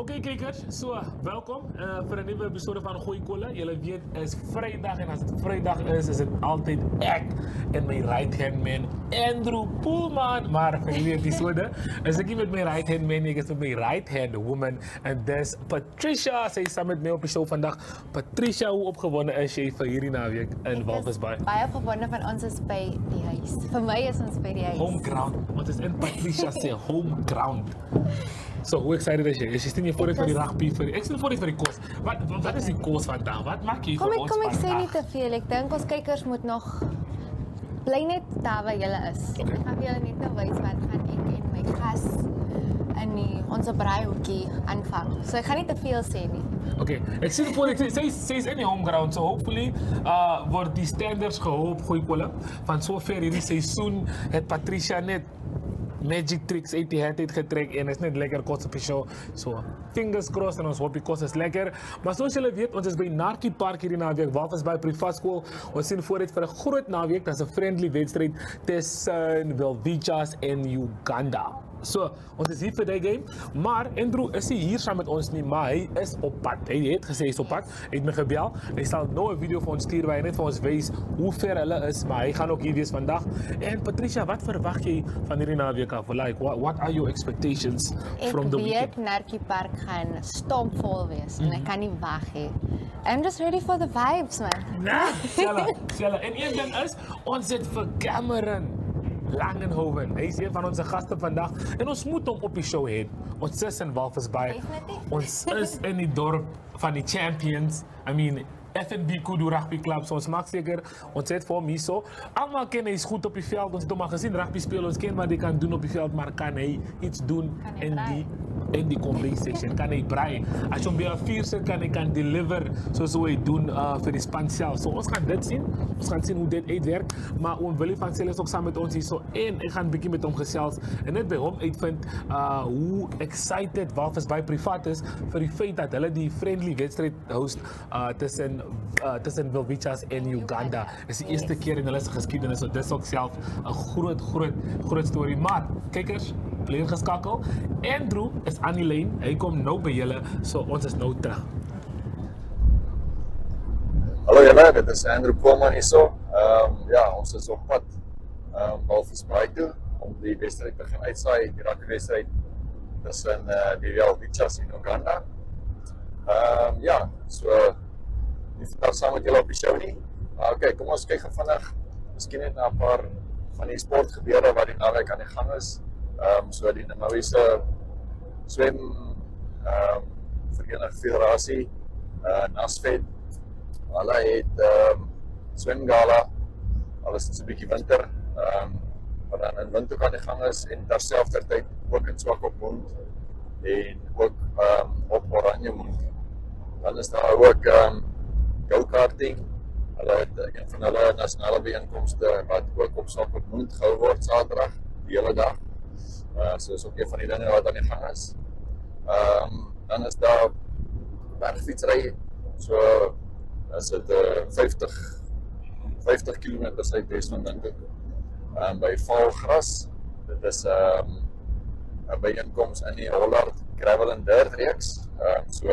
Oké kijkers, welkom voor een nieuwe episode van Goeie Kolle. Jullie weten, het is vrijdag en als het vrijdag is het altijd ik en mijn right hand man Andrew Poelman. Maar voor jullie episode is ik niet met mijn right hand man, ik is met mijn right hand woman. En dat is Patricia. Zij is samen met mij op de show vandaag. Patricia, hoe opgewonden is jy vir hierdie naweek in Walvis Bay? Baie opgewonde van ons is by die huis. Vir my is ons by die huis. Home ground. Wat is in Patricia sê home ground. So, hoe excited is jy? Is jy steen jy voor dit vir die rugby? Ek stel voor dit vir die kos. Wat is die kos vandag? Wat maak jy vir ons vandag? Kom ek sê nie te veel. Ek dink ons kykers moet nog bly net daar waar julle is. Okay. Ek gaan vir julle net nou wys wat gaan ek en my gas in ons braaihoekie aanvang. So ek gaan nie te veel sê nie. Okay, ek sien voor ek sê is in die home ground, so hopefully word die standards gehou op Goeie Kolle. Van sover hierdie seisoen het Patricia net magic tricks uit die hand getrek en is net lekker kos op die show. So, fingers crossed en ons hoop die kos is lekker. Maar soos julle weet, ons is by Narkie Park hierdie naweek, Walvis Bay privaat skool. Ons sien voor dit vir 'n groot naweek, dat is 'n friendly wedstryd tussen Welvichas en Uganda. So, ons is hier vir die game, maar Andrew is nie hier saam met ons nie, maar hy is op pad. Hy het gesê hy is op pad, hy het my gebel. Hy sal nou 'n video vir ons stuur waar hy net vir ons wys hoe ver hulle is, maar hy gaan ook hier wees vandag. En Patricia, wat verwag jy van hierdie naweek af? Like, what are your expectations from the weekend? Ek weet Narkie Park gaan stompvol wees en ek kan nie wag hê. I'm just ready for the vibes, man. Nah, Sjella. En een ding is, ons het vir Cameron Langenhoven. Hy is een van onze gasten vandag en ons moet hom op die show hê. Ons is in Walvis Bay. Ons is in die dorp van die champions. I mean, FNB Kudu Rugby Club. So ons maak seker, ons het vir hom hier so. Almal ken hy is goed op die veld. Ons het hom al gesien rugby speel. Ons ken wat hy kan doen op die veld, maar kan hy iets doen in die combat section? Kan hy braai? As jy hom by 'n vuur sit, kan hy deliver soos hoe hy doen vir die span self. So ons gaan dit sien. Ons gaan sien hoe dit uitwerk. Maar oom Willie van Selle is ook saam met ons hier so en ek gaan 'n bietjie met hom gesels en net by hom uitvind hoe excited Walvis Bay privaat is vir die feit dat hulle die friendly wedstryd host tussen Welvichas en Uganda. Is die eerste keer in hulle se geskiedenis, so dis ook self 'n groot storie. Maar kykers, bly ingeskakel. Andrew is aan die lyn. Hy kom nou by julle, so ons is nou terug. Hallo julle, dit is Andrew Poelman hierso. Ja, ons is op pad Walvis Bay toe om die wedstryd te gaan uitsaai, die rugby-wedstryd tussen die Welvichas en Uganda. Ja, so nie vandag saam met julle op die show nie. Maar okay, kom ons kyk vinnig, miskien net na 'n paar van die sportgebeure wat die naweek aan die gang is. So die Namibiese swem Verenigde Federasie, NASFED, hulle het swemgala, alles is 'n bietjie winter, wat dan in winter aan die gang is en terselfdertyd ook in Swakopmund en ook op Oranjemund. Dan is daar ook go-karting. Hulle het een van hulle nasionale byeenkomste wat ook op Swakopmund gehou word Saterdag die hele dag. So is ook een van die dinge wat aan die gang is. Dan is daar bergfietsry. So is dit 50 km suidwes van dink ek. By Valgras. Dit is 'n byeenkoms in die Hollard Gravel and Dirt reeks. So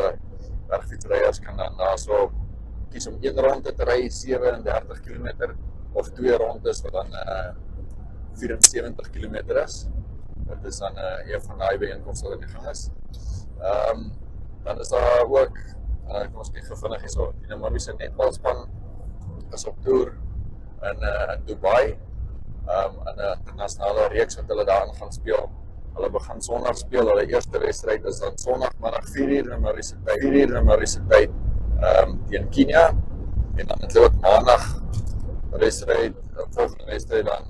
bergfietsryers kan dan daarso kies om 1 ronde te ry 37 km of 2 rondes wat dan 74 km is. Dit is dan een van die byeenkomste wat in die gang is. Dan is daar ook, kom ons kyk vinnig hierso, die Namibiese netbalspan is op toer in Dubai, in 'n internasionale reeks wat hulle daarin gaan speel. Hulle begin Sondag speel, hulle eerste wedstryd is dan Sondagmiddag 4:00 Namibiese tyd, teen Kenia, en dan het hulle ook Maandag 'n wedstryd, volgende wedstryd dan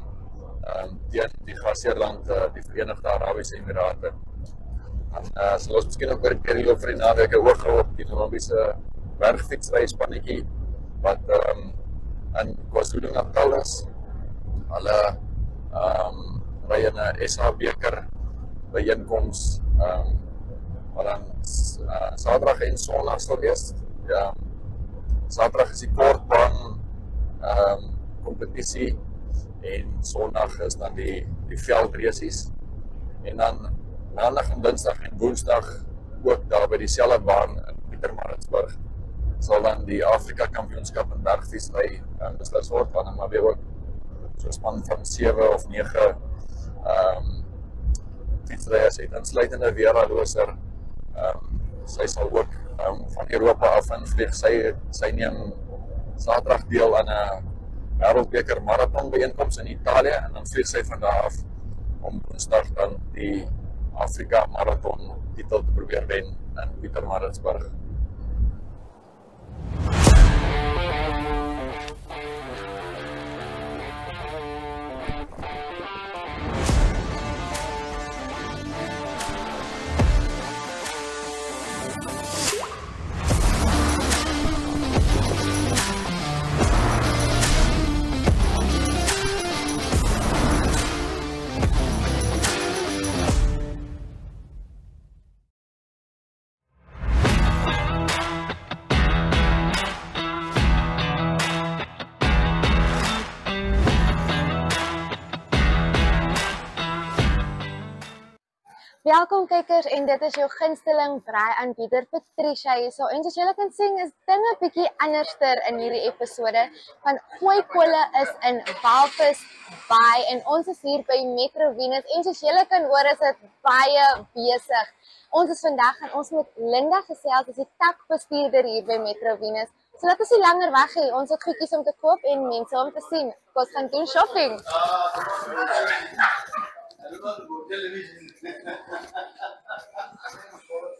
teen die gasheerland, die Verenigde Arabiese Emirate. Dan sal ons miskien ook oor die loop van die naweek oog hou op die Namibiese bergfietsryspannetjie wat in KwaZulu-Natal is. Hulle ry in 'n SA beker byeenkoms wat dan Saterdag en Sondag sal wees. Ja, Saterdag is die kortbaan kompetisie en Sondag is dan die veldresies. En dan Maandag en Dinsdag en Woensdag ook daar by dieselfde baan in Pietermaritzburg sal dan die Afrika kampioenskap in bergfietsry beslis word, van Namibië ook so 'n span van 7 of 9 fietsryers het, insluitende Vera Loser. Sy sal ook van Europa af invlieg. Sy neem Saterdag deel aan 'n wêreldbeker marathon byeenkoms in Italië en dan vlieg sy van daar af om Woensdag dan die Afrika marathon titel te probeer wen in Pietermaritzburg. Welkom kykers en dit is jou gunsteling braai-aanbieder Patricia hierso. En soos julle kan sien is dinge bietjie anderster in hierdie episode. Van Gooikole is in Walvis Bay en ons is hier by Metro Venus en soos julle kan hoor is dit baie besig. Ons is vandag en ons met Linda gesels, as die takbestuurder hier by Metro Venus. So laat ons nie langer weg hê. Ons het goedjies om te koop en mense om te sien. Ons gaan doen shopping.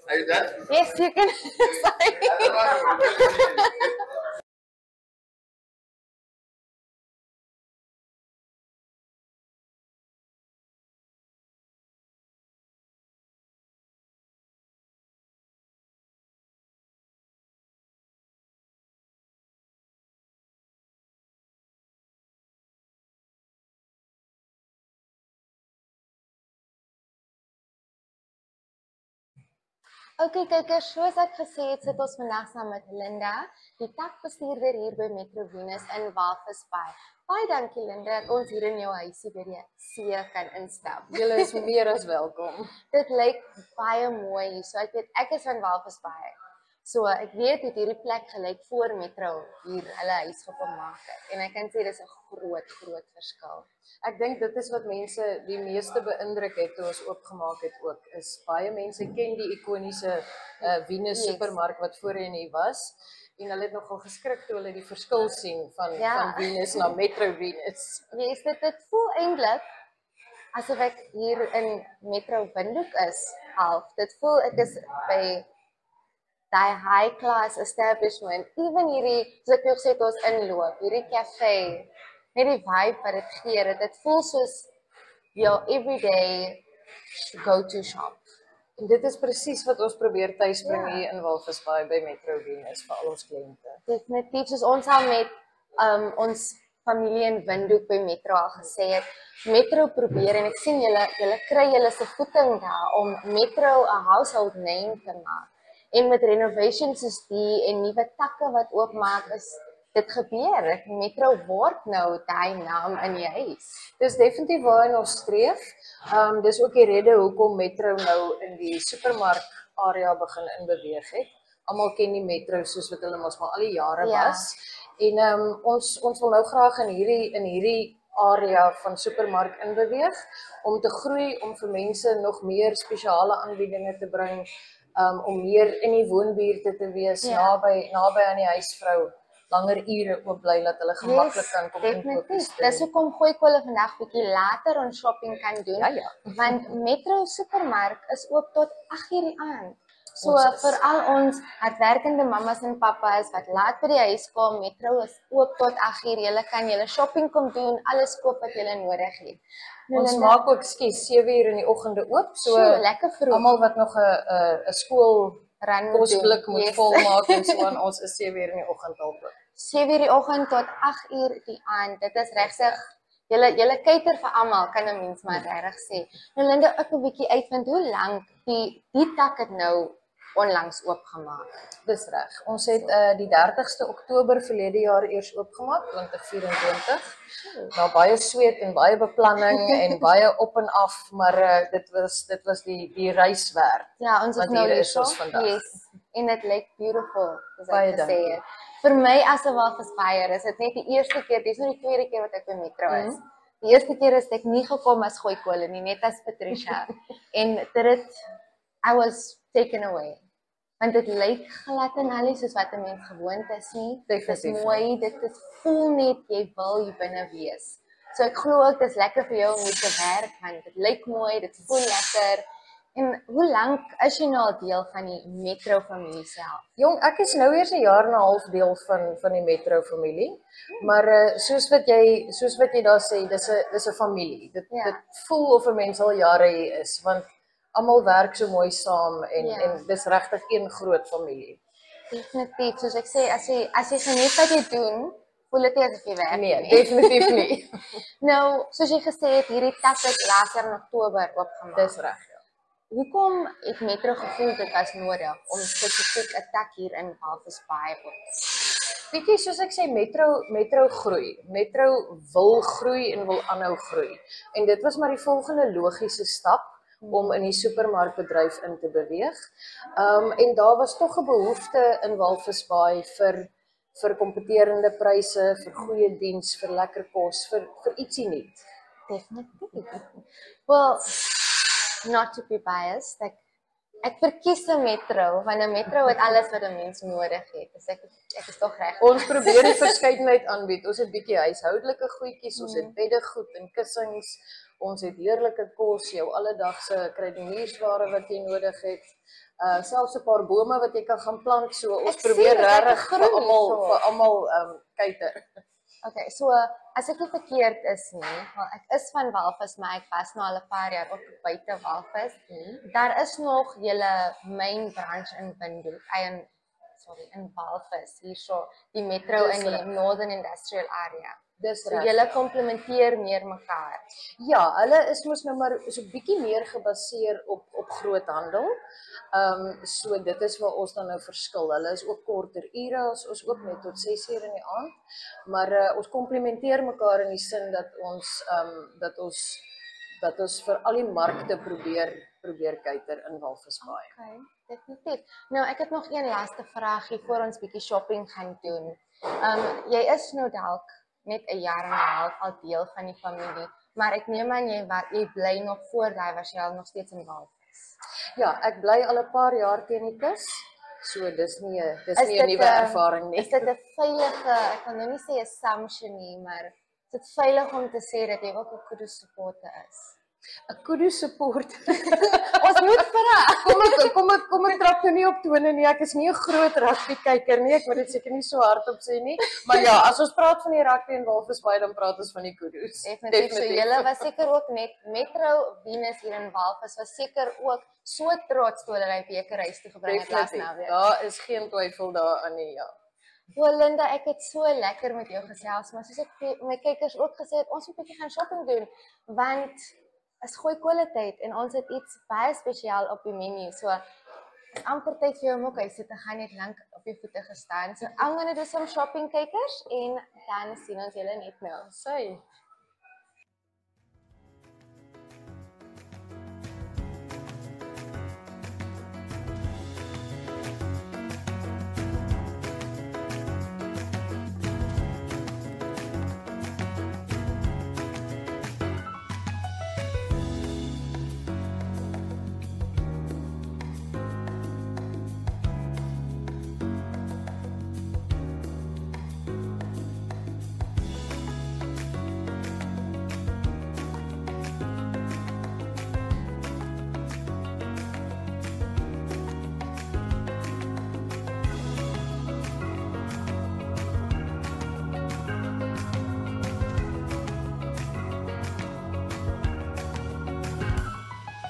Are you done? Yes, you can. Sorry. Okay, kykers, soos ek gesê het, sit ons vandag saam met Linda, die takbestuurder hier by Metro Venus in Walvis Bay. Baie dankie Linda, dat ons hier in jou huisie by die see kan instap. Julle is meer as welkom. Dit lyk baie mooi hier, so ek is van Walvis Bay. So ek weet het hierdie plek gelyk voor Metro hier hulle huis gemaak het. En ek kan sê dis 'n groot verskil. Ek dink dit is wat mense die meeste beïndruk het toe ons oopgemaak het ook, is baie mense ken die ikoniese Venus supermark wat voorheen hier was. En hulle het nogal geskrik toe hulle die verskil sien van Venus na Metro Venus. Yes, dit voel eintlik asof ek hier in Metro Windhoek is, half. Dit voel ek is by die high class establishment, even hierdie, soos ek jou gesê het, ons inloop, hierdie café, net die vibe wat het gee, dit voel soos jou everyday go-to shop. En dit is presies wat ons probeer tuisbring hier in Walvis Bay by Metro Venus vir al ons kliënte. Definitief, soos ons al met ons familie in Windhoek by Metro al gesê het, Metro probeer, en ek sien julle kry julle se voeting daar, om Metro 'n household name te maak. En met renovations soos die en nuwe takke wat oopmaak is, dit gebeur. Metro word nou daai naam in die huis. Dis definitief waarin ons streef. Dis ook die rede hoekom Metro nou in die supermark area begin inbeweeg het. Almal ken die Metro soos wat hulle mos maar al die jare was. En ons wil nou graag in hierdie area van supermark inbeweeg om te groei, om vir mense nog meer spesiale aanbiedinge te bring. Om meer in die woonbuurte te wees, naby aan die huisvrou, langer ure oop bly, dat hulle gemaklik kan kom inkoop. Dis hoekom Gooikole vandag bietjie later ons shopping kan doen, want Metro supermark is oop tot 8:00 die aand. So vir al ons hardwerkende mammas en pappas wat laat by die huis kom, Metro is oop tot 8:00. Julle kan julle shopping kom doen, alles koop wat julle nodig het. Ons maak ook 7:00 in die oggende oop, so lekker vroeg. Almal wat nog 'n skool kosblik moet volmaak en so aan, ons is 7:00 in die oggend al oop. 7:00 die oggend tot 8:00 die aand. Dit is regtig julle kyker vir almal, kan 'n mens maar regtig sê. Nou Linda, ek 'n bietjie uitvind hoe lank die tak het nou onlangs oopgemaak. Dis reg. Ons het die 30ste Oktober verlede jaar eers oopgemaak, 2024. Na baie sweet en baie beplanning en baie op en af, maar dit was die reis werd. Ja, ons is Want nou hier is hierso. ons vandag. Yes. En dit lyk beautiful, soos Baie ek gesê dankie. het. Vir my as 'n walvisbeier is dit net die eerste keer, dis nou die tweede keer wat ek by Metro is. Die eerste keer is ek nie gekom as Gooikole nie, net as Patricia. En I was taken away. Want dit lyk glad en alles soos wat 'n mens gewoond is nie. Dit is Definitief. mooi, dit is voel net jy wil hier binne wees. So ek glo ook dis lekker vir jou om hier te werk want dit lyk mooi, dit voel lekker. En hoe lank is jy nou al deel van die Metro familie self? Jong, ek is nou eers 'n jaar en 'n half deel van die Metro familie. Maar soos wat jy daar sê, dis 'n familie. Dit voel of 'n mens al jare hier is want almal werk so mooi saam en dis regtig een groot familie. Definitief, soos ek sê, as jy geniet wat jy doen, voel dit nie asof jy werk Nee, nie. definitief nie. Nou, soos jy gesê het, hierdie tak het laas jaar in Oktober oopgemaak. Dis reg. Hoekom het Metro gevoel dit was nodig om spesifiek 'n tak hier in Walvis Bay op te sit? Bietjie soos ek sê, Metro groei. Metro wil groei en wil aanhou groei. En dit was maar die volgende logiese stap om in die supermarkbedryf in te beweeg. En daar was tog 'n behoefte in Walvis Bay vir kompeterende pryse, vir goeie diens, vir lekker kos, vir ietsie nuut. Definitief. Well, not to be biased, ek verkies 'n Metro, want 'n Metro het alles wat 'n mens nodig het. Dus ek is tog reg. Ons probeer die verskeidenheid aanbied. Ons het bietjie huishoudelike goedjies, ons het beddegoed en kussings, ons het heerlike kos, jou alledagse kruideniersware wat jy nodig het. Selfs 'n paar bome wat jy kan gaan plant, so ons Ek probeer sien dit, lekker regtig vir groen almal kuiter. Okay, so as ek nie verkeerd is nie, want ek is van Walvis, maar ek was nou al 'n paar jaar ook buite Walvis. Daar is nog julle main branch in Windhoek, in Walvis, hierso, die Metro in die Northern Industrial Area. Dis So reg. julle komplementeer meer mekaar. Ja, hulle is mos nou maar so bietjie meer gebaseer op groothandel. So dit is waar ons dan nou verskil. Hulle is ook korter ure, ons oop net tot 6:00 in die aand. Maar ons komplementeer mekaar in die sin dat ons vir al die markte probeer kuiter in Walvis Bay. Okay, definitief. Nou, ek het nog een laaste vraagie voor ons bietjie shopping gaan doen. Jy is nou dalk net 'n jaar en 'n half al deel van die familie, maar ek neem aan jy bly nog voor daai was jy al nog steeds in Walvis. Ja, ek bly al 'n paar jaar teen die kus. So dis nie 'n nuwe ervaring nie. Is dit 'n veilige, ek kan nou nie sê assumption nie, maar is dit veilig om te sê dat jy ook 'n kudu supporter is? 'n kudu support. Ons moet vra. Kom ek trap nou nie op tone nie. Ek is nie 'n groot rugby kyker nie. Ek wil dit seker nie so hardop sê nie. Maar ja, as ons praat van die rugby en Walvis Bay, dan praat ons van die kudus. Definitief. So julle was seker ook net Metro Venus hier in Walvis was seker ook so trots toe hulle hy bekerhuis toe gebring het laas naweek. Daar is geen twyfel daaraan nie, ja. Wel Linda, ek het so lekker met jou gesels, maar soos ek vir my kykers ook gesê het, ons moet 'n bietjie gaan shopping doen want is goeie kwaliteit en ons het iets baie spesiaal op die menu. So is amper tyd vir jou om ook huis toe te gaan, net lank op jou voete gestaan. So I'm gonna do some shopping kykers en dan sien ons julle net nou. Sy.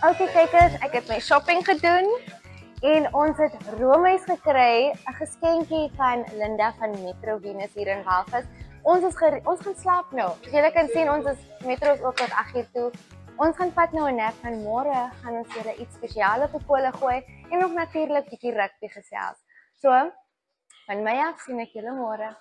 Okay kykers, ek het my shopping gedoen en ons het roomys gekry, 'n geskenkie van Linda van Metro Venus hier in Walvis. Ons gaan slaap nou. Julle kan sien ons is Metro is ook tot 8:00 toe. Ons gaan vat nou 'n nap en môre gaan ons julle iets spesiaal op die kolle gooi en nog natuurlik bietjie rugby gesels. So, van my af sien ek julle môre.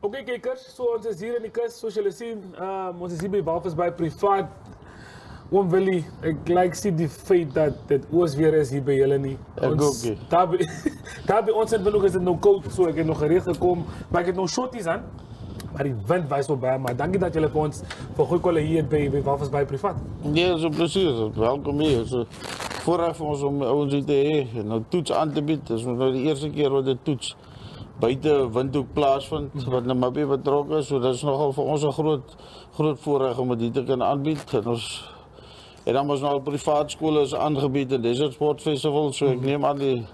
Oké kijkers, so ons is hier in die kus, soos julle sien, ons is hier by Walvis Bay privaat. Oom Willie, ek sien die feit dat dit oos weer is hier by julle nie. Daar by ons in Willoek is dit nou koud, so ek het nog gereed gekom, maar ek het nog shorties aan. Maar die wind wys op baie, maar dankie dat julle vir ons vir goeie kolle hier het by Walvis Bay privaat. Nee, so presies, welkom hier. So voorreg vir ons om ons hier te hê, nou toets aan te bied. Dis nou die eerste keer wat dit toets buite Windhoek plaasvind, wat Namibië betrokke is, so dit is nogal vir ons 'n groot voorreg om dit te kan aanbied. En dan was nou privaat skole is aangebied in Desert Sport Festival, so ek neem aan die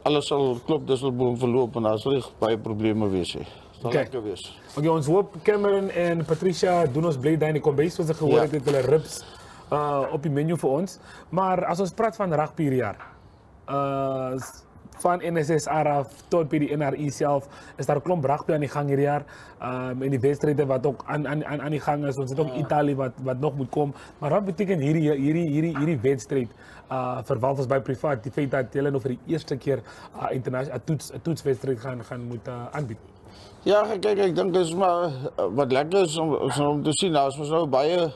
alles sal klop, dis al boom verloop en daar sal baie probleme wees. Sal lekker wees. Okay, ons hoop Cameron en Patricia doen ons bly daar in die kombuis, soos ek gehoor het, het hulle ribs op die menu vir ons. Maar as ons praat van rugby hierdie jaar, van NSSR af tot by die NRI self, is daar 'n klomp rugby aan die gang hierdie jaar. En die wedstryde wat ook aan die gang is. Ons het ook Italië wat nog moet kom. Maar wat beteken hierdie wedstryd vir Walvis Bay privaat, die feit dat hulle nog vir die eerste keer 'n toetswedstryd gaan moet aanbied? Ja, kyk, ek dink dis maar wat lekker is om te sien. Ons nou baie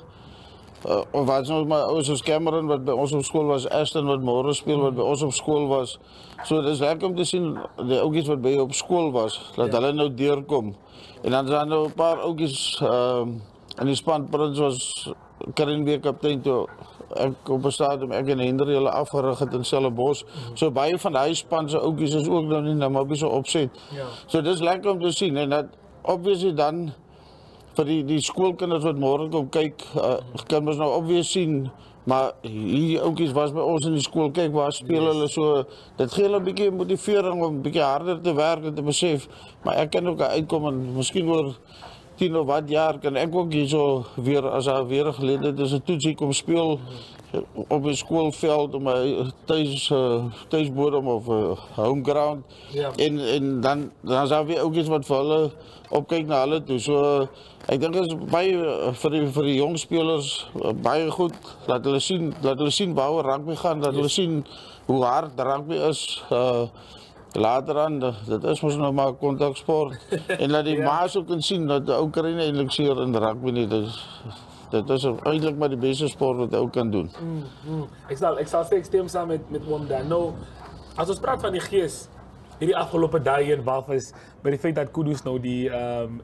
wat nou maar ons Cameron wat by ons op skool was, Aston wat môre speel wat by ons op skool was. So dis lekker om te sien die ouetjies wat by op skool was, dat hulle nou deurkom. En dan is daar nou 'n paar ouetjies in die span. Prins was Karinbeek kaptein toe ek op 'n stadium ek en Hendrik hulle afgerig het in Stellenbosch. So baie van daai span se ouetjies is ook nou nie Namibië se opset. So dis lekker om te sien en dat obviously dan vir die skoolkinders wat môre kom kyk, kan ons nou obvious sien, maar hierdie ouetjies was by ons in die skool, kyk waar speel hulle so, dit gee hulle 'n bietjie motivering om 'n bietjie harder te werk en te besef, maar ek kan ook uitkom en miskien oor 10 of wat jaar kan ek ook hier so weer, as daar weer 'n geleentheid is, 'n toetsie kom speel op 'n skoolveld, om 'n tuisbodem of home ground, en dan is daar weer ouetjies wat vir hulle opkyk na hulle toe, so ek dink dit is baie vir die jong spelers baie goed, laat hulle sien waaroor rugby gaan, dat hulle sien hoe hard rugby is, later aan, dit is mos nou maar kontaksport, en laat die maas ook kan sien, dat die ou kry nie eintlik seer in rugby nie, dit is eintlik maar die beste sport wat jy ook kan doen. Ek sal stem saam met oom Dan. Nou, as ons praat van die gees, hierdie afgelope dae in Walvis, met die feit dat Kudus nou die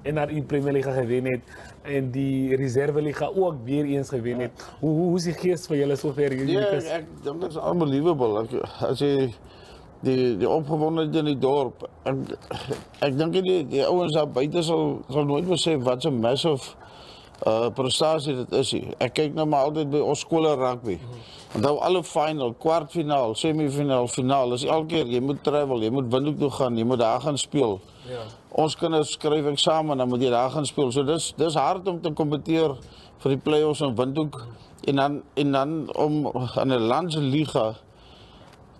NRI Premier Liga gewen het, en die Reserve Liga ook weer eens gewen het. Hoe is die gees vir julle sover? Ek dink dit is unbelievable, as jy die opgewondenheid in die dorp, ek dink die ouens daar buite sal nooit besef wat 'n massive prestasie dit is hier. Ek kyk nou maar altyd by ons skole rugby. Onthou alle final, kwartfinaal, semifinaal, finaal, is elke keer, jy moet travel, jy moet Windhoek toe gaan, jy moet daar gaan speel. Ons kinders skryf eksamen, dan moet jy daar gaan speel. So dis hard om te kompeteer vir die play-offs in Windhoek, en dan om aan 'n landsliga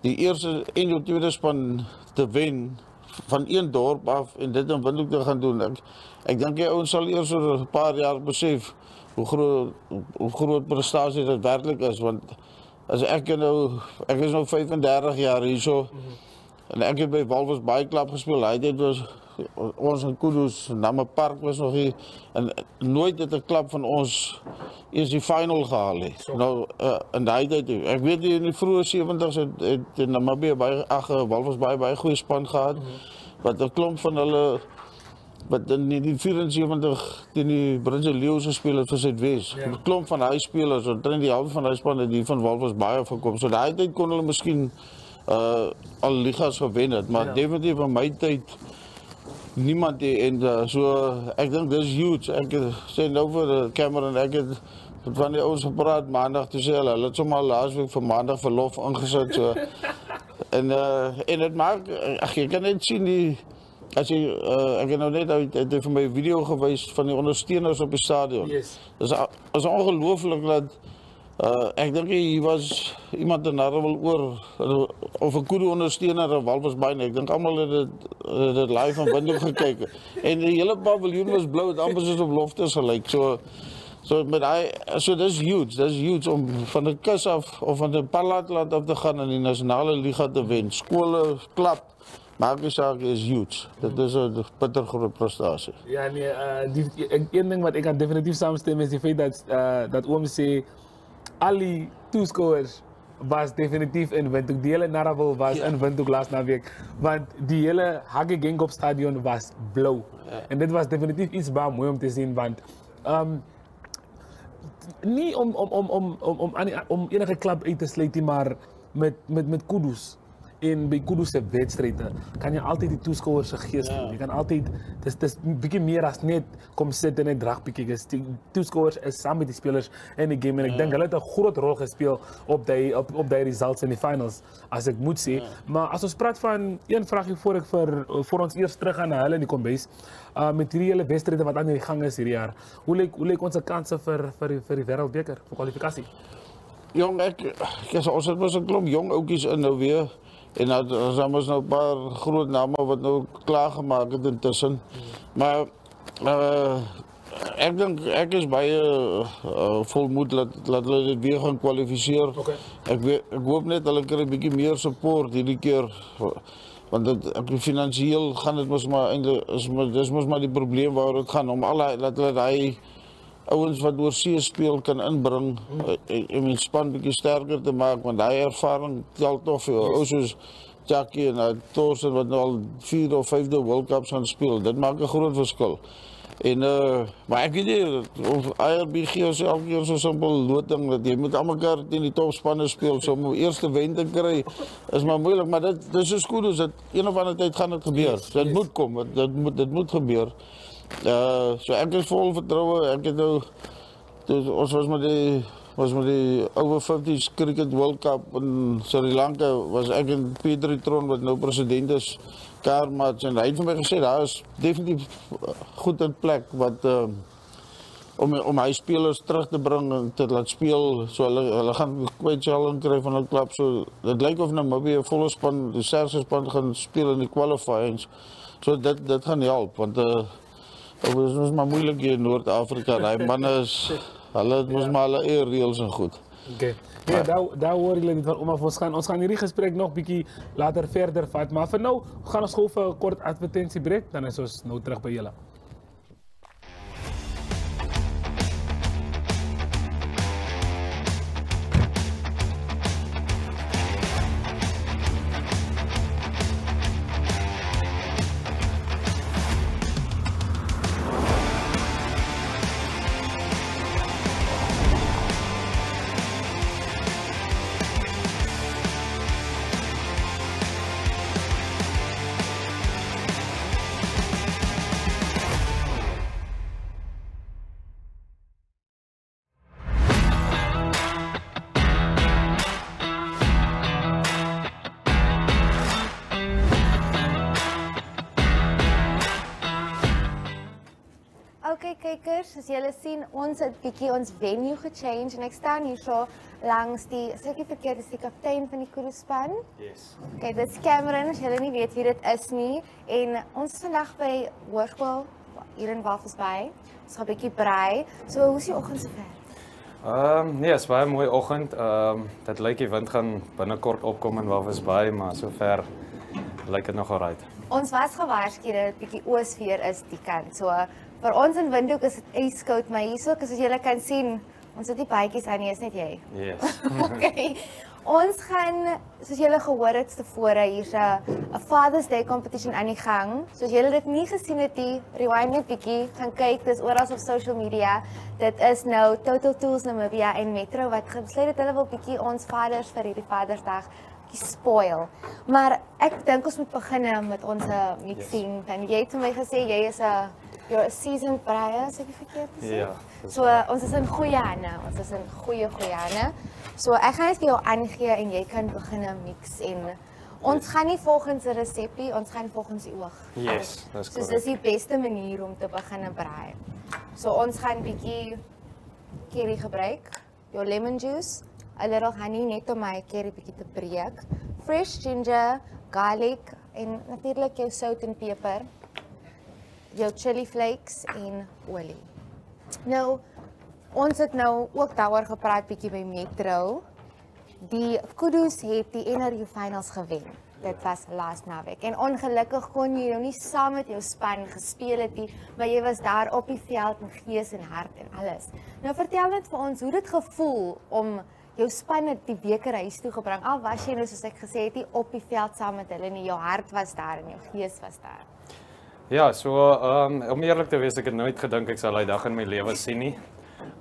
die eerste en die tweede span te wen van een dorp af en dit in Windhoek te gaan doen. Ek dink die ouens sal eers oor 'n paar jaar besef hoe groot prestasie dit werklik is, want as ek is nou 35 jaar hierso, en ek het by Walvis Bay Club gespeel. Hy het was ons in Kudus, Nama Park was nog hier, en nooit het 'n klub van ons eers die final gehaal het. Nou in daai tyd, ek weet in die vroeë 70s het Namibië Walvis Bay baie goeie span gehad, wat 'n klomp van hulle wat in die 74 teen die Britse Leeu's gespeel het vir Suidwes. 'n klomp van daai spelers, omtrent die helfte van daai span het die van Walvis Bay afgekom. So daai tyd kon hulle miskien al ligas gewen het, maar definitief in my tyd niemand en so ek dink dis huge. Ek sê nou vir Cameron, ek het van die ouens gepraat maandag te sê hulle het sommer laasweek vir maandag verlof ingesit, so En het maak, ag jy kan net sien die as jy ek het nou net uit vir my video gewys van die ondersteuners op die stadion. Yes. Dit is ongelooflik dat ek dink hier was iemand in Narrewil oor of 'n Kudu ondersteuner of Walvis Bay. Ek dink almal het dit live van Windhoek gekyk. En die hele paviljoen was blou, het amper soos op Loftus gelyk. So met so dis huge om van die kus af of van die Parlatland af te gaan in die nasionale liga te wen. Skole klap, maak nie saak, is huge. Dit is 'n bitter groot prestasie. Ja nee, een ding wat ek kan definitief saamstem is die feit dat oom sê al die toeskouers was definitief in Windhoek. Die hele Narrewil was in Windhoek laas naweek, want die hele Hage Geingob stadion was blou. En dit was definitief iets baie mooi om te sien, want nie om enige klub uit te sluit nie, maar met Kudus. En by Kudu se wedstryde kan jy altyd die toeskouers se gees voel. Jy kan altyd dis bietjie meer as net kom sit en net rugby kyk. Die toeskouers is saam met die spelers in die game en ek dink hulle het 'n groot rol gespeel op die results in die finals, as ek moet sê. Maar as ons praat van een vragie voor ons eers terug gaan na hulle in die kombuis, met hierdie hele wedstryde wat aan die gang is hierdie jaar. Hoe lyk ons kanse vir die wêreldbeker vir kwalifikasie? Jong, ons het mos 'n klomp jong ouetjies in nou weer. En dan is nou 'n paar groot name wat nou klaargemaak het intussen. Maar ek is baie volmoed dat hulle dit weer gaan kwalifiseer. Okay. Ek hoop net hulle kry 'n bietjie meer support hierdie keer. Want finansiëel gaan dit mos maar eintlik dis mos maar die probleem waaroor dit gaan om dat hulle daai ouens wat oor see speel kan inbring om die span bietjie sterker te maak, want daai ervaring tel tog vir ou soos Jackie en Thorsten wat nou al 4de of 5de World Cups gaan speel. Dit maak 'n groot verskil. En maar ek weet nie of IRBG is elke keer so simpel loting dat jy moet almekaar teen die topspanne speel, so om eerste wen te kry is maar moeilik, maar dit is so goed as dit een of ander tyd gaan dit gebeur. Dit moet kom, dit moet gebeur. So ek is vol vertroue. Ek het nou ons was met die over 50s cricket World Cup in Sri Lanka, was ek en Petrie Tron wat nou president is, Karmats, en hy het vir my gesê daar is definitief goed in plek wat om hy spelers terug te bring en te laat speel, so hulle gaan kwytshalling kry van hulle klub, so dit lyk of Namibië 'n volle span, die Serse span gaan speel in die qualifyings, so dit gaan help, want dit is maar moeilik hier in Noord-Afrika, die manne is, hulle het mos maar hulle eie reëls en goed. Okay. Ja, daar hoor julle dit van Oma, ons gaan hierdie gesprek nog bietjie later verder vat, maar vir nou gaan ons gou vir 'n kort advertensiebreek, dan is ons nou terug by julle. Okay kykers, as julle sien, ons het bietjie ons venue gechange en ek staan hier so langs die, as ek nie verkeerd is, die kaptein van die Kudu span. Yes. Okay, dit is Cameron, as julle nie weet wie dit is nie. En ons is vandag by Hoërskool hier in Walvis Bay. Ons gaan 'n bietjie brei. So, hoe is die oggend sover? Nee, is baie mooi oggend. Dit lyk die wind gaan binnekort opkom in Walvis Bay, maar sover lyk dit nog alright. Ons was gewaarsku dat dit bietjie oosveer is die kant. So, vir ons in Windhoek is dit ijskoud, maar hierso, as julle kan sien, ons het nie baadjies aan nie, is net jy. Yes. Okay. Ons gaan, soos julle gehoor het tevore, hier's 'n Father's Day competition aan die gang. Soos julle dit nie gesien het nie, rewind net bietjie, gaan kyk, dis oral op social media. Dit is nou Total Tools Namibia en Metro wat besluit het hulle wil bietjie ons vaders vir hierdie Vadersdag spoil. Maar ek dink ons moet begin met ons mixing. En jy het vir my gesê jy is 'n seasoned braier, as ek nie verkeerd is. Ja. So ons is in goeie hande. Ons is in goeie hande. So ek gaan net vir jou aangee en jy kan begin mix en Ons gaan nie volgens 'n resepie, ons gaan volgens die oog. Yes, dis So dis korrek. die beste manier om te begin braai. So ons gaan bietjie curry gebruik, jou lemon juice, a little honey net om my curry bietjie te breek, fresh ginger, garlic en natuurlik jou sout en peper, jou chili flakes en olie. Nou, ons het nou ook daaroor gepraat bietjie by Metro. Die Kudus het die NRU finals gewen. Dit was laas naweek en ongelukkig kon jy nou nie saam met jou span gespeel het nie, maar jy was daar op die veld in gees en hart en alles. Nou vertel net vir ons hoe dit gevoel om jou span het die beker huis toe gebring. Al was jy nou soos ek gesê het nie op die veld saam met hulle nie, jou hart was daar en jou gees was daar. Ja, so om eerlik te wees, ek het nooit gedink ek sal daai dag in my lewe sien nie.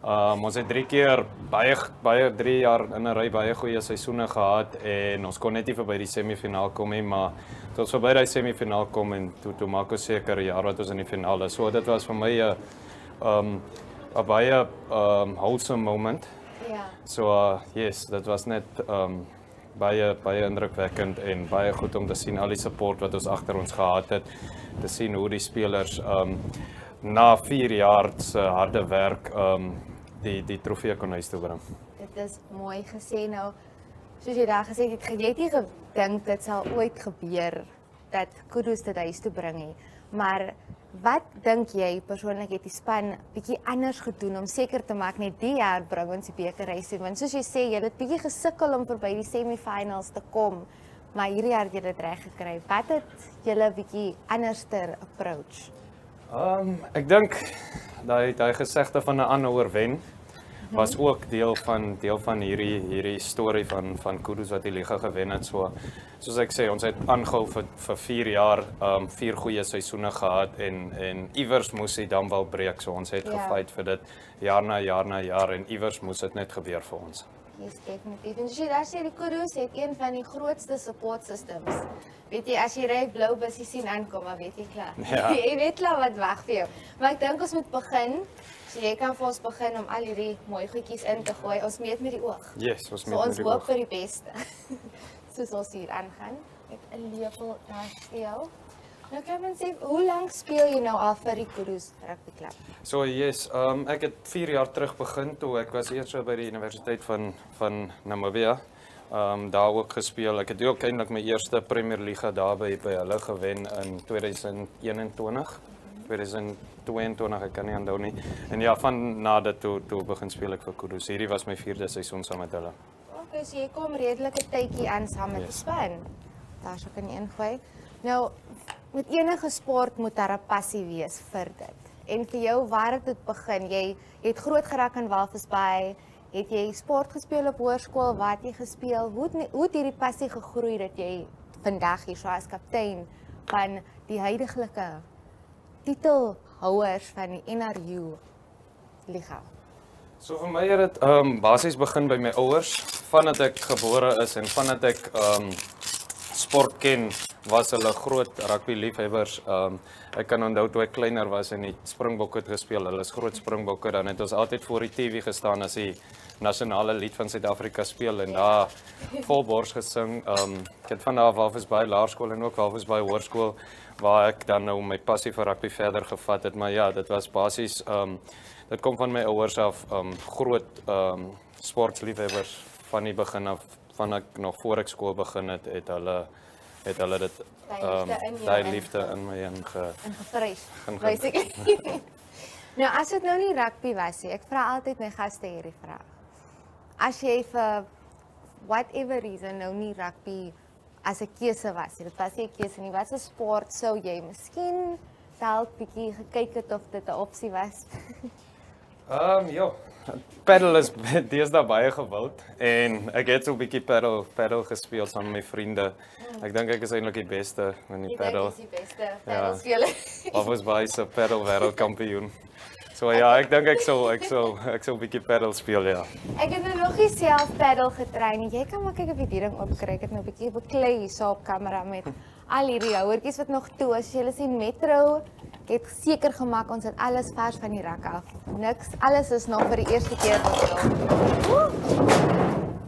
Ons het 3 keer baie 3 jaar in 'n ry baie goeie seisoene gehad en ons kon net nie verby die semifinaal kom nie, maar toe ons verby die semifinaal kom en toe maak ons seker 'n jaar wat ons in die finaal is. So dit was vir my 'n baie wholesome moment. Ja. So yes, dit was net baie indrukwekkend en baie goed om te sien al die support wat ons agter ons gehad het, te sien hoe die spelers na 4 jaar se harde werk die trofee kon huis toe bring. Dit is mooi gesê nou. Soos jy daar gesê het, jy het nie gedink dit sal ooit gebeur dat Kudus dit huis toe bring nie. Maar wat dink jy persoonlik het die span bietjie anders gedoen om seker te maak net die jaar bring ons die beker huis toe? Want soos jy sê, jy het bietjie gesukkel om verby die semifinals te kom, maar hierdie jaar het jy dit reg gekry. Wat het julle bietjie anderster approach? Ek dink daai gesegde van 'n aanhouer wen was ook deel van hierdie storie van Kudus wat die liga gewen het. Soos ek sê, ons het aangehou vir 4 jaar 4 goeie seisoene gehad en iewers moes die dam wel breek. So ons het gefight vir dit jaar na jaar en iewers moes dit net gebeur vir ons. Yes, definitief. En jy daar sê die Kudus het een van die grootste support systems. Weet jy, as jy ry blou busse sien aankom, dan weet jy klaar. Ja. Jy weet klaar wat wag vir jou. Maar ek dink ons moet begin. So jy kan vir ons begin om al hierdie mooi goedjies in te gooi. Ons meet met die oog. Yes, ons meet So met ons die hoop oog. vir die beste. Soos ons hier aangaan. Met 'n lepel daar speel. Nou kan men sê, hoe lank speel jy nou al vir die Kudus rugby klub? So yes, ek het 4 jaar terug begin toe ek was eers by die Universiteit van Namibia. Daar ook gespeel. Ek het ook eintlik my eerste Premier Liga daar by hulle gewen in 2021. 2022, ek kan nie onthou nie. En ja, van na dit toe begin speel ek vir Kudus. Hierdie was my 4de seisoen saam met hulle. Okay, so jy kom redelike tydjie aan saam met die span. Daar sou kan jy ingooi. Nou, met enige sport moet daar 'n passie wees vir dit. En vir jou, waar het dit begin? Jy het groot geraak in Walvis Bay. Het jy sport gespeel op hoërskool? Waar het jy gespeel? Hoe het hierdie passie gegroei dat jy vandag hier so as kaptein van die huidige titelhouers van die NRU liga? So vir my het dit basies begin by my ouers. Vandat ek gebore is en vandat ek sport ken, was hulle groot rugby liefhebbers. Ek kan onthou toe ek kleiner was en die Springbokke het gespeel. Hulle is groot Springbokke, dan het ons altyd voor die TV gestaan as die nasionale lied van Suid-Afrika speel en daar volbors gesing. Ek het van daar Walvis Bay Laerskool en ook Walvis Bay Hoërskool waar ek dan nou my passie vir rugby verder gevat het. Maar ja, dit was basies dit kom van my ouers af, groot sportliefhebbers van die begin af, van ek nog voor ek skool begin het hulle dit daai liefde in my ingevries. Basically. Nou as dit nou nie rugby was nie, ek vra altyd my gaste hierdie vraag. As jy vir whatever reason nou nie rugby as 'n keuse was, dit was nie 'n keuse nie, wat 'n sport sou jy miskien dalk bietjie gekyk het of dit 'n opsie was? Ja, paddle is deesdae baie gewild en ek het so 'n bietjie paddle gespeel saam met my vriende. Ek dink ek is eintlik die beste in die paddle. Ek is die beste paddle speler. Walvis Bay se paddle wêreldkampioen. So ja, ek dink ek sou 'n bietjie paddle speel, ja. Ek het nou nog nie self paddle getrein nie. Jy kan maar kyk of jy die ding opkry. Ek het nou 'n bietjie beklei hierso op kamera met al hierdie houertjies wat nog toe is. As jy sien Metro het seker gemaak ons het alles vars van die rak af. Niks, alles is nog vir die eerste keer wat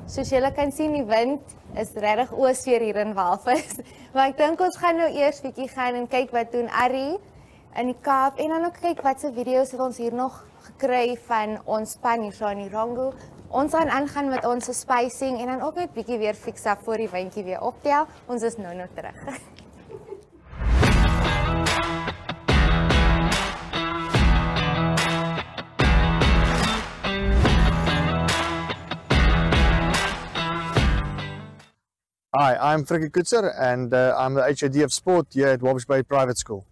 Soos julle kan sien, die wind is regtig oosfeer hier in Walvis. Maar ek dink ons gaan nou eers bietjie gaan en kyk wat doen Arrie in die Kaap en dan ook kyk wat se video's het ons hier nog gekry van ons span hier so in die Rongo. Ons gaan aangaan met ons spacing en dan ook net bietjie weer fix up voor die windjie weer optel. Ons is nou terug. Hi, I'm Frikkie Kutzer and I'm the HOD of Sport here at Walvis Bay Private School.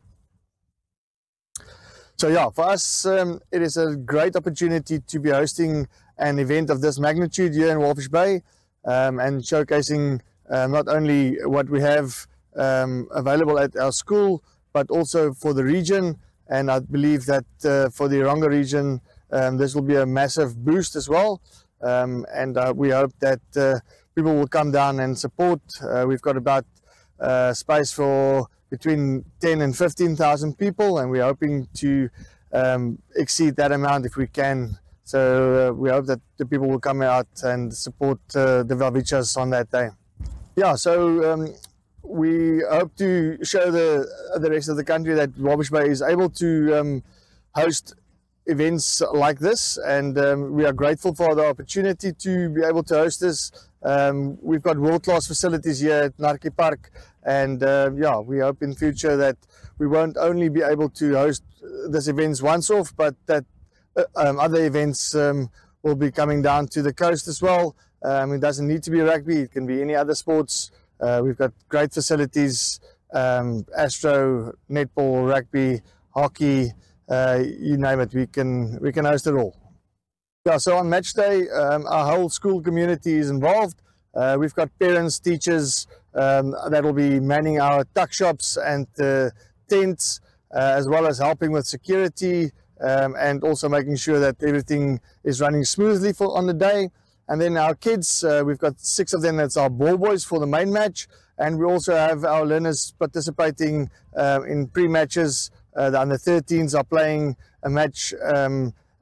So yeah, for us it is a great opportunity to be hosting an event of this magnitude here in Walvis Bay and showcasing not only what we have available at our school but also for the region, and I believe that for the Eronga region this will be a massive boost as well, and we hope that people will come down and support. We've got about space for between 10 and 15,000 people, and we're hoping to exceed that amount if we can. So we hope that the people will come out and support the Walvichas on that day. Yeah, so we hope to show the rest of the country that Walvis Bay is able to host events like this, and we are grateful for the opportunity to be able to host this. We've got world-class facilities here at Narki Park, and yeah, we hope in future that we won't only be able to host this events once off, but that other events will be coming down to the coast as well. It doesn't need to be rugby, it can be any other sports. We've got great facilities, astro, netball, rugby, hockey, you name it, we can host it all. Yeah, so on match day, our whole school community is involved. We've got parents, teachers that will be manning our tuck shops and tents, as well as helping with security and also making sure that everything is running smoothly on the day. And then our kids, we've got 6 of them, that's our ball boys for the main match. And we also have our learners participating in pre-matches. The under 13s are playing a match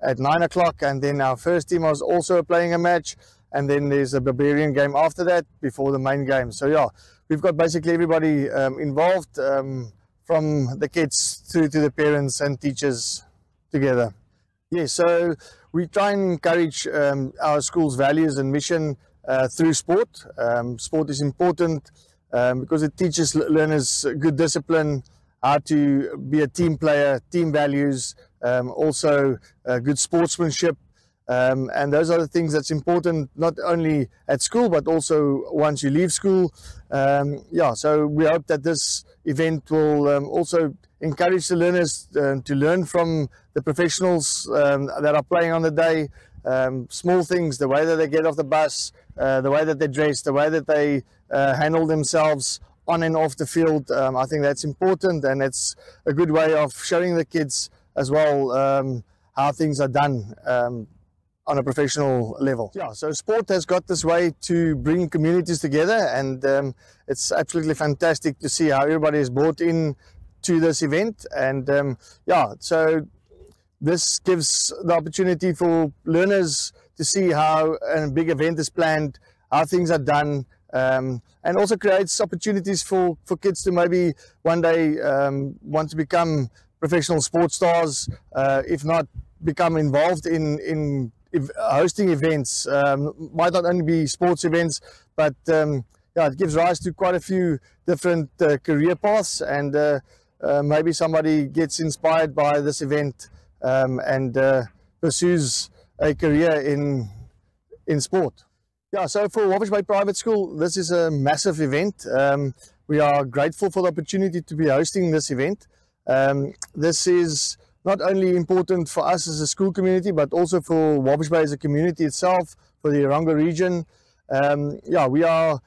at 9 o'clock, and then our first team was also playing a match, and then there's a Barbarian game after that before the main game. So yeah, we've got basically everybody involved, from the kids through to the parents and teachers together. Yeah, so we try and encourage our school's values and mission through sport. Sport is important because it teaches learners good discipline, how to be a team player, team values, also good sportsmanship, and those are the things that's important not only at school but also once you leave school. Yeah, so we hope that this event will also encourage the learners to learn from the professionals that are playing on the day. Small things, the way that they get off the bus, the way that they dress, the way that they handle themselves on and off the field. I think that's important, and it's a good way of showing the kids as well how things are done on a professional level. Yeah, so sport has got this way to bring communities together, and it's absolutely fantastic to see how everybody is brought in to this event. And yeah, so this gives the opportunity for learners to see how a big event is planned, how things are done, and also creates opportunities for kids to maybe one day want to become professional sports stars, if not become involved in hosting events. Might not only be sports events, but yeah, it gives rise to quite a few different career paths, and maybe somebody gets inspired by this event and pursues a career in sport. Yeah, so for Walvis Bay Private School, this is a massive event. We are grateful for the opportunity to be hosting this event. This is not only important for us as a school community, but also for Walvis Bay as a community itself, for the Eronga region. Yeah, we are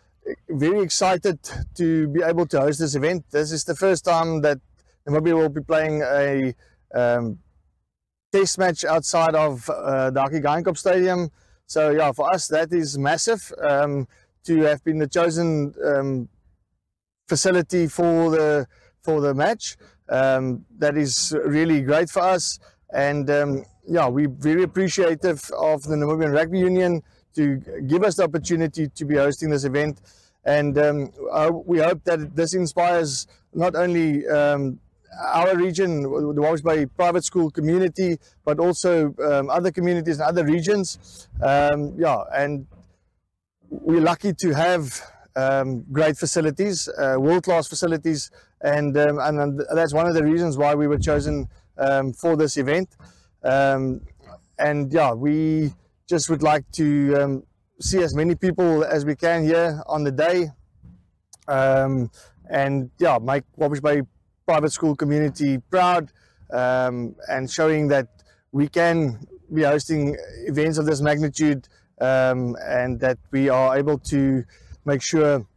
very excited to be able to host this event. This is the first time that Namibia will be playing a test match outside of the Haki Geinkop Stadium. So yeah, for us that is massive, to have been the chosen facility for the match. That is really great for us, and yeah, we're very appreciative of the Namibian Rugby Union to give us the opportunity to be hosting this event. And we hope that this inspires not only our region, the Walvis Bay private school community, but also other communities in other regions. And we're lucky to have great facilities, world-class facilities, and that's one of the reasons why we were chosen for this event. We just would like to see as many people as we can here on the day, make Walvis Bay private school community proud, and showing that we can be hosting events of this magnitude, and that we are able to make sure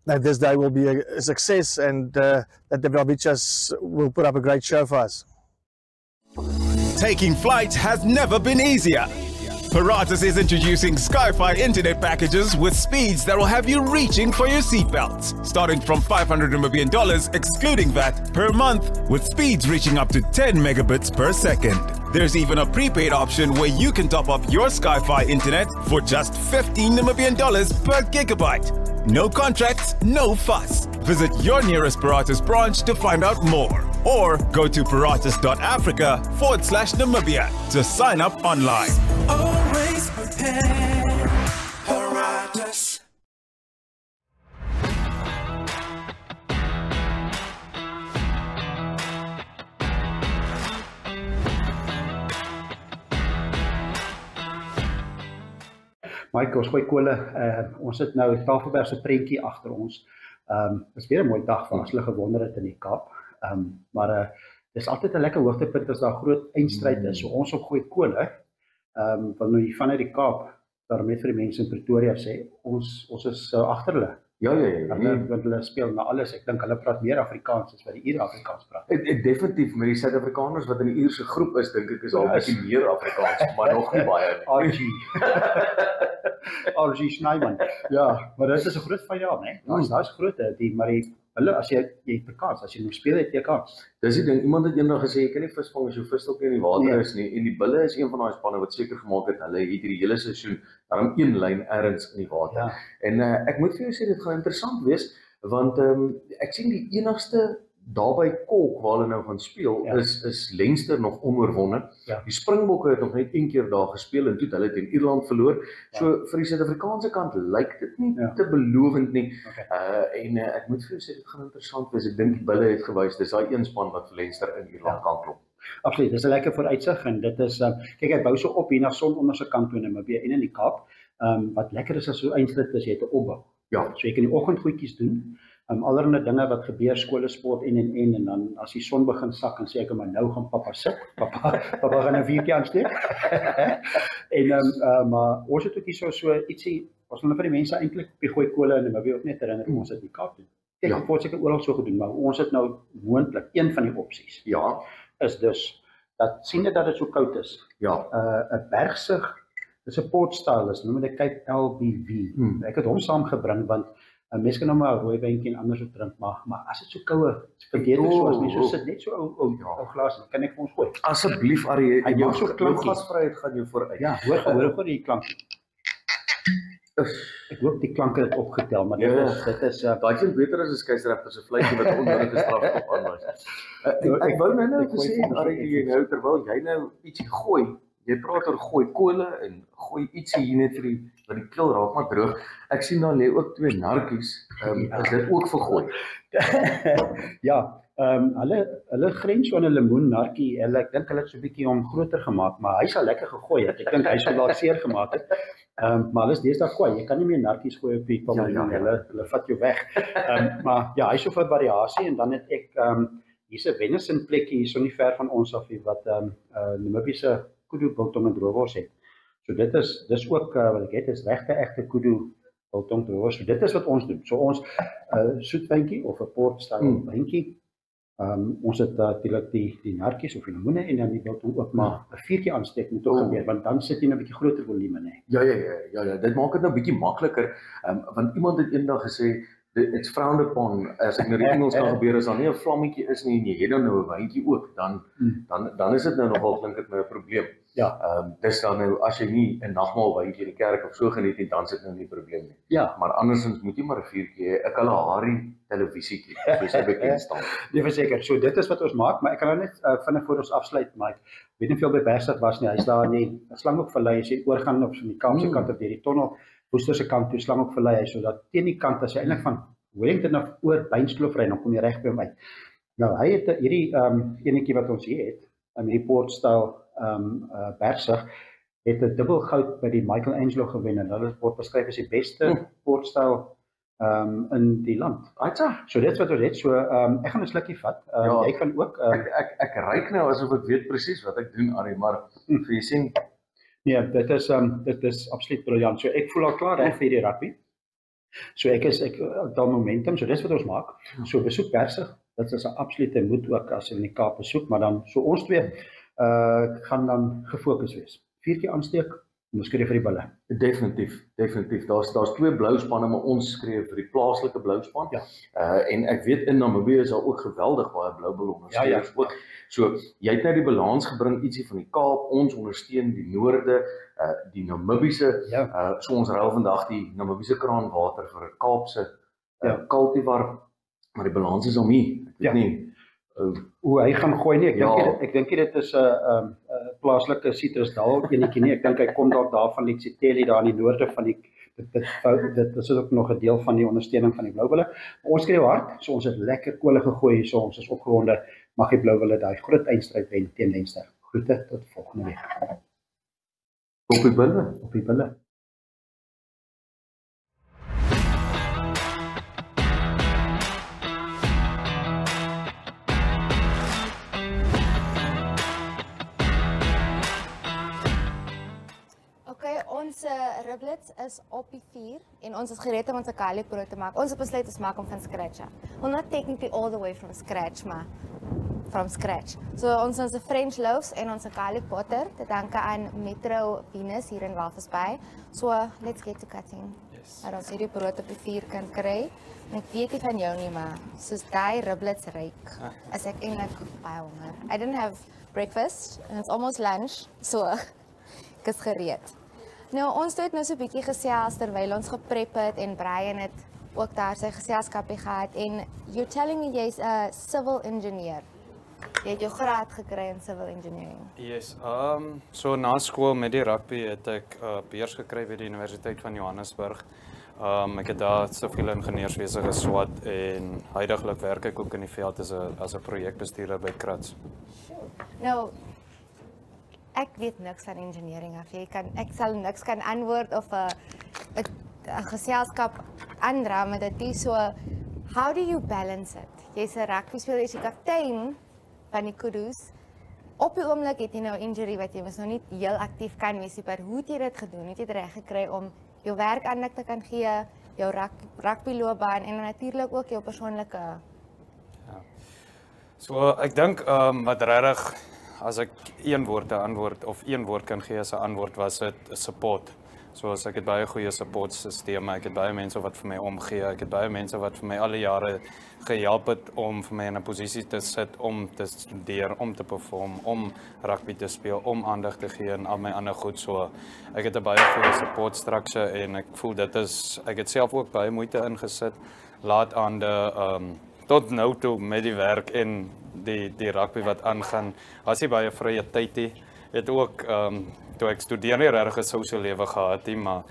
that this day will be a success, and that the Vlahovichas will put up a great show for us. Taking flight has never been easier. Paratus is introducing Sky-Fi internet packages with speeds that will have you reaching for your seatbelts, starting from $500 Namibian excluding VAT per month, with speeds reaching up to 10 megabits per second. There's even a prepaid option where you can top up your Sky-Fi internet for just $15 Namibian per gigabyte. No contracts, no fuss. Visit your nearest Paratus branch to find out more, or go to paratus.africa/Namibia to sign up online. Always prepared, Paratus. Mike, ons gooi kole, ons het nou Tafelberg se prentjie agter ons. Is weer 'n mooi dag vir as hulle gewonder het in die Kaap. Maar dis altyd 'n lekker hoogtepunt as daar groot eindstryd is. So ons op gooi kole, want nou vanuit die Kaap, daarom net vir die mense in Pretoria sê, ons is agter hulle. Ja. Want hulle speel na alles. Ek dink hulle praat meer Afrikaans as wat die Afrikaans praat. Definitief, met die Suid-Afrikaners wat in die Ierse groep is, dink ek is al 'n bietjie meer Afrikaans, maar nog nie baie nie. RG Snyman. Ja, maar dit is 'n groot filiaal, né? Daar's groot, maar hulle as jy Afrikaans, as jy nou speel het jy kans. Dis die ding, iemand het eendag gesê jy kan nie vis vang as jou visstokkie in die water is nie, en die Bulle is een van daai spanne wat seker gemaak het hulle het hierdie hele seisoen daarom een lyn ergens in die water. Ja. En ek moet vir jou sê dit gaan interessant wees, want ek sien die enigste daarby Kolk waar hulle nou gaan speel, is Leinster nog onoorwonne. Ja. Die Springbokke het nog net een keer daar gespeel en toe het hulle teen Ierland verloor. So vir die Suid-Afrikaanse kant lyk dit nie te belovend nie. En ek moet vir jou sê dit gaan interessant wees. Ek dink die Bulle het gewys, dis daai een span wat vir Leinster in Ierland kan klop. Absoluut, dis 'n lekker vooruitsig en dit is kyk hy bou so op hier na son onder se kant toe in Namibia en in die Kaap. Wat lekker is as so eindstryd is jy te opbou. Ja, so jy kan die oggendgoedjies doen. Allerlei dinge wat gebeur, skole, sport en dan as die son begin sak en sê ek maar nou gaan pappa sit. Pappa gaan 'n vuurtjie aansteek. Maar ons het ook hier so ietsie, ons wil vir die mense eintlik op die gooi kole en Namibia ook net herinner ons het die Kaap doen. Ek het seker oral so gedoen, maar ons het nou moontlik een van die opsies. Ja, is dus dat sien dat dit so koud is. Ja, 'n bergsig, dis 'n potstyl is, noem dit Cape LBV. Ek het hom saamgebring want mense kan nou maar 'n rooi wyntjie en anders op drink, maar as dit so koue, vergeet dit so as mens so sit net so ou glas, dan kan ek vir ons gooi. Asseblief Arie, jou so gasvryheid gaan jou vooruit. Ja, hoor die klankie. Ek hoop die klanke het opgetel, maar dit is daai klink beter as 'n skeieregter se vleisie wat onnodige strafskop aanwys. Ek wou nou gesê Arie, nou terwyl jy nou ietsie gooi, jy praat oor gooi kole en gooi ietsie hier net vir die kil raak maar droog. Ek sien daar lê ook 2 narkies. Is dit ook vir gooi? Ja, hulle grens so 'n lemoen narkie. Ek dink hulle het so 'n bietjie hom groter gemaak, maar hy sal lekker gegooi het. Ek dink hy sou dalk seer gemaak het. Maar alles deesdae kwaai. Jy kan nie meer narkies gooi op die paviljoen. Hulle vat jou weg. Maar ja, hy is so vir variasie en dan het ek hier's 'n venison plekkie hier so nie ver van ons af wat Namibiese kudu biltong en droëwors het. So dis ook wat ek het is regte egte kudu biltong droëwors. So dit is wat ons doen. So ons soetwyntjie of 'n portstyl wyntjie. Ons het natuurlik die narkies of die lemoene en dan die biltong ook maar 'n vuurtjie aansteek moet ook gebeur want dan sit jy 'n bietjie groter volume nê. Ja, dit maak dit nou 'n bietjie makliker want iemand het eendag gesê it's frowned upon as ek nou die Engels kan gebeur as daar nie 'n vlammetjie is nie en jy het dan nou 'n wyntjie ook, dan is dit nou nogal klink dit nou 'n probleem. Ja. Dis dan nou as jy nie 'n nagmaal wyntjie in die kerk of so geniet nie, dan sit nou nie 'n probleem nie. Ja. Maar andersins moet jy maar 'n vuurtjie hê, 'n Kalahari televisietjie, soos hy bekend staan. Nee, verseker. So dit is wat ons maak, maar ek kan nou net vinnig voor ons afsluit, Mike. Weet nie veel by Bergstad was nie. Hy's daar in die Slanghoekvallei as jy oorgaan op die Kaapse kant of deur die tonnel, Woester se kant toe Slanghoekvallei, hy so dat teen die kant as jy eintlik van Wellington af oor Beinskloof ry, dan kom jy reg by hom uit. Nou hy het hierdie enetjie wat ons hier het, hierdie Portstyl Bergsig, het 'n dubbel goud by die Michelangelo gewen en hulle word beskryf as die beste Portstyl in die land. So dit wat ons het, so ek gaan 'n slukkie vat. Jy kan ook ek ruik nou asof ek weet presies wat ek doen, Arie, maar vir jy sien nee, dit is absoluut briljant. So ek voel al klaar reg vir die rugby. So ek daar momentum, so dis wat ons maak. So besoek Bergsig, dit is 'n absolute moet ook as jy in die Kaap besoek, maar dan so ons twee gaan dan gefokus wees. 4 keer aansteek, ons skree vir die bulle. Definitief. Daar's 2 blou spanne, maar ons skree vir die plaaslike blou span. Ja. En ek weet in Namibië is daar ook geweldig baie blou bulle ondersteuners ook. So jy het nou die balans gebring, ietsie van die Kaap, ons ondersteun die noorde, die Namibiese, so ons ruil vandag die Namibiese kraanwater vir 'n Kaapse cultivar, maar die balans is om hier. Ek weet nie hoe hy gaan gooi nie. Ek dink dit is 'n plaaslike Citrusdal enetjie nie. Ek dink hy kom dalk daar van Litsiteli daar in die noorde van die dit is ook nog 'n deel van die ondersteuning van die Bloubulle. Ons skreeu hard, so ons het lekker kole gegooi, so ons is opgewonde. Mag die Bloubulle daai groot eindstryd wen teen Leinster. Groete tot volgende week. Op die bulle. Op die bulle. Ons riblets is op die vuur en ons is gereed om ons garlic brood te maak. Ons het besluit ons maak hom van scratch. Well, not technically all the way from scratch, maar from scratch. So ons het 'n French loaves en ons garlic butter te danke aan Metro Venus hier in Walvis Bay. So let's get to cutting. Yes. Ons hierdie brood op die vuur kan kry. Ek weet nie van jou nie, maar soos daai riblets ryk, as ek eintlik baie honger. I didn't have breakfast and it's almost lunch, so ek is gereed. Nou, ons het nou so 'n bietjie gesels terwyl ons geprep het en Brian het ook daar sy geselskapie gehad en you're telling me jy's 'n civil engineer. Jy het jou graad gekry in civil engineering. Yes, so na skool met die rugby het ek beurs gekry by die Universiteit van Johannesburg. Ek het daar siviele ingenieurswese geswat en huidigelik werk ek ook in die veld as 'n projekbestuurder by Krats. Nou, ek weet niks van engineering af. Ek sal niks kan antwoord of 'n geselskap aandra met dit so. How do you balance it? Jy's 'n rugby speler, jy's die kaptein van die Kudus. Op die oomblik het jy nou 'n injury wat jy mos nou nie heel aktief kan wees nie, maar hoe het jy dit gedoen? Hoe het jy dit reg gekry om jou werk aandag te kan gee, jou rugbyloopbaan en natuurlik ook jou persoonlike? Ja. So ek dink wat regtig as ek een woord kan gee as 'n antwoord was dit support. So as ek het baie goeie supportstelsels, ek het baie mense wat vir my omgee, ek het baie mense wat vir my al die jare gehelp het om vir my in 'n posisie te sit om te studeer, om te perform, om rugby te speel, om aandag te gee en al my ander goed. So ek het 'n baie goeie support structure en ek voel ek het self ook baie moeite ingesit laat aan tot nou toe met die werk en die rugby wat aangaan. As jy baie vrye tyd het ook toe ek studeer nie regtig 'n sosiale lewe gehad nie, maar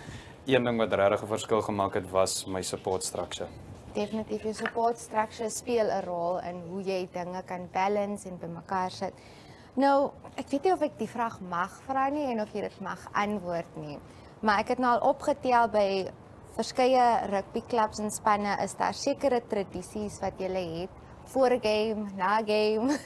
een ding wat regtig 'n verskil gemaak het was my support structure. Definitief, jou support structure speel 'n rol in hoe jy dinge kan balance en bymekaar sit. Nou, ek weet nie of ek die vraag mag vra nie en of jy dit mag antwoord nie, maar ek het nou al opgetel by verskeie rugbyklubs en spanne is daar sekere tradisies wat jy het voor 'n game, na 'n game.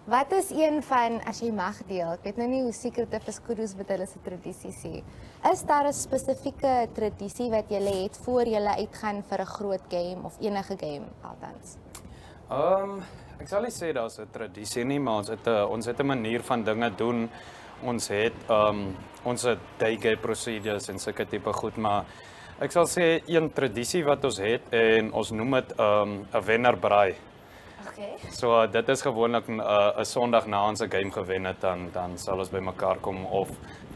Wat is een van, as jy mag deel, ek weet nou nie hoe Secretive is Kudus wat hulle se tradisies sê. Is daar 'n spesifieke tradisie wat jy het voor jy uitgaan vir 'n groot game of enige game althans? Ek sal nie sê daar's 'n tradisie nie, maar ons het 'n manier van dinge doen. Ons het day-game procedures en sulke tipe goed, maar Ek sal sê een tradisie wat ons het en ons noem dit 'n wennerbraai. Okay. So dit is gewoonlik 'n Sondag na ons 'n game gewen het, dan sal ons bymekaar kom of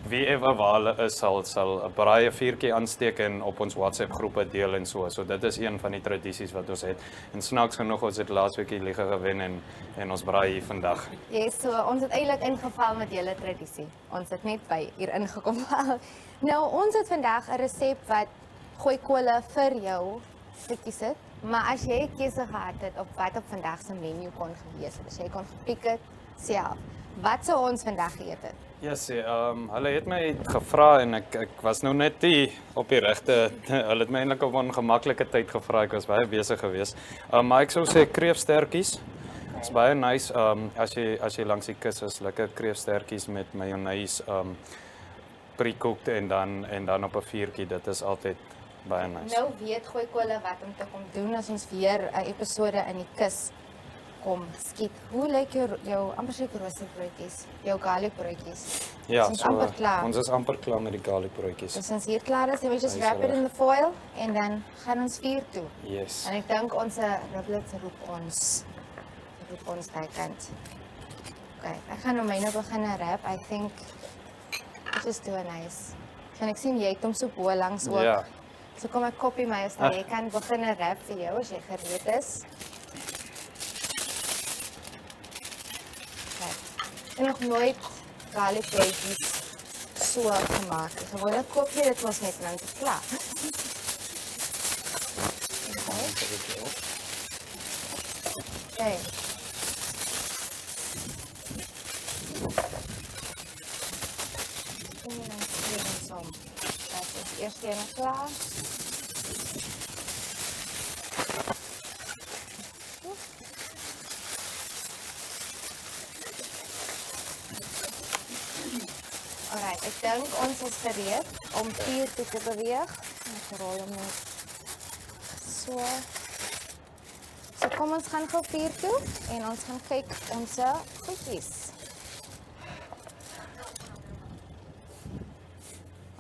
wie ever waar hulle is sal 'n braai 'n vuurtjie aansteek en op ons WhatsApp groepe deel en so. So dit is een van die tradisies wat ons het. En snaaks genoeg ons het laasweek die liga gewen en ons braai hier vandag. Yes, so ons het eintlik ingeval met julle tradisie. Ons het net by hier ingekom. Nou ons het vandag 'n resep wat gooi kolle vir jou gekies het. Maar as jy 'n keuse gehad het op wat op vandag se menu kon gewees het, as jy kon gepiek het self, wat sou ons vandag geëet het? Yes, hulle het my gevra en ek was nou net nie op die regte, hulle het my eintlik op 'n ongemaklike tyd gevra, ek was baie besig geweest. Maar ek sou sê kreefstertjies. Dit's baie nice as jy langs die kus is, lekker kreefstertjies met mayonnaise, pre-cooked en dan op 'n vuurtjie. Dit is altyd baie nice. Nou weet gooi kolle wat om te kom doen as ons weer 'n episode in die kus kom skiet. Hoe lyk jou amper seker roosterbroodjies, jou garlic broodjies? Ja, ons is amper klaar. Ons is amper klaar met die garlic broodjies. Dus ons hier klaar is, dan we just wrap it in the foil en dan gaan ons vuur toe. Yes. En ek dink ons riblets roep ons daai kant. Okay, ek gaan nou myne begin wrap. I think just do a nice. Kan ek sien jy het hom so bo langs ook. Ja. So kom ek kopie my as jy kan begin wrap vir jou as jy gereed is. Ek nog nooit garlic broodjies so gemaak. Gewoonlik koop jy dit mos net dan te klaar. Okay. Dat is eerst helemaal klaar. Alright, ek dink ons is gereed om vuur toe te beweeg. Ek rol hom net so. So kom ons gaan gou vuur toe en ons gaan kyk ons goedjies.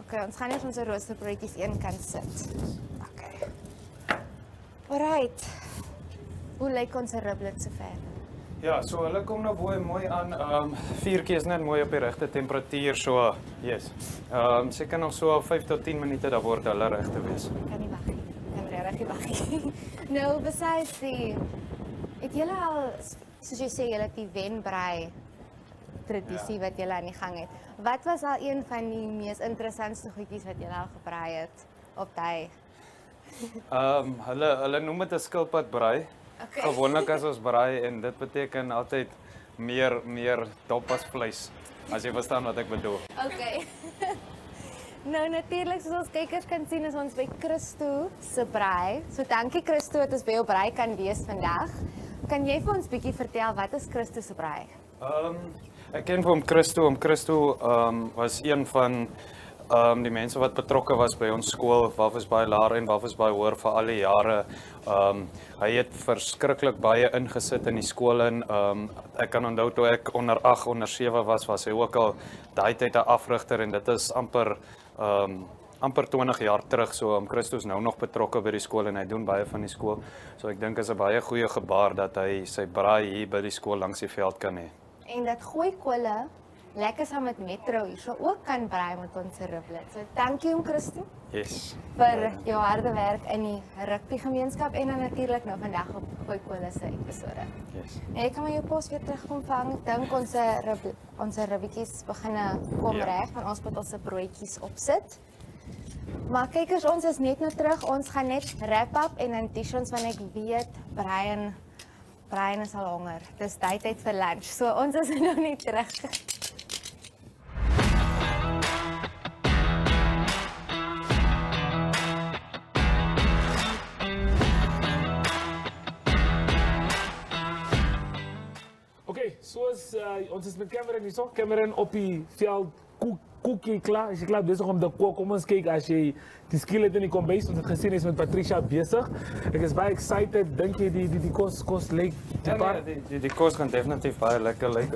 Okay, ons gaan net ons roosterbroodjies een kant sit. Okay. Alright. Hoe lyk ons riblets sover? Ja, so hulle kom nou mooi aan. Vuurtjie is net mooi op die regte temperatuur, so yes. Seker nog so 5 tot 10 minute dan word hulle reg te wees. Kan nie wag nie. Kan regtig nie wag nie. Nou, besides het julle al, soos jy sê, julle het die wenbraai tradisie wat julle aan die gang het. Wat was al een van die mees interessantste goedjies wat julle al gebraai het op daai? Hulle noem dit 'n skilpadbraai. Okay. Gewoonlik as ons braai en dit beteken altyd meer dop as vleis. As jy verstaan wat ek bedoel. Okay. Nou natuurlik soos ons kykers kan sien is ons by Christo se braai. So dankie Christo dat ons by jou braai kan wees vandag. Kan jy vir ons bietjie vertel wat is Christo se braai? Ek ken vir hom Christo. Christo was een van die mense wat betrokke was by ons skool, Walvisbaai Laer en Walvisbaai Hoër vir al die jare. Hy het verskriklik baie ingesit in die skool en ek kan onthou toe ek onder 8, onder 7 was hy ook al daai tyd 'n afrigter en dit is amper 20 jaar terug. So Christo is nou nog betrokke by die skool en hy doen baie van die skool. So ek dink is 'n baie goeie gebaar dat hy sy braai hier by die skool langs die veld kan hê. En dat gooi kolle lekker saam met Metro hier so ook kan braai met ons riblets. So dankie om Christo. Yes. Vir jou harde werk in die rugby gemeenskap en dan natuurlik nou vandag op gooi kolle se episode. Yes. En ek kan maar jou pos weer terugkom vang. Ek dink ons ribbetjies begin kom reg, want ons moet ons broodjies opsit. Maar kykers, ons is net nou terug. Ons gaan net wrap up en dan dis ons want ek weet Brian is al honger. Dis tyd vir lunch. So ons is nou net terug. Soos ons is met Cameron hier so. Cameron op die veld koekie klaar. Is jy klaar besig om te kook? Kom ons kyk as jy die skill het in die kombuis. Ons het gesien is met Patricia besig. Ek is baie excited. Dink jy die kos lyk die kos gaan definitief baie lekker lyk.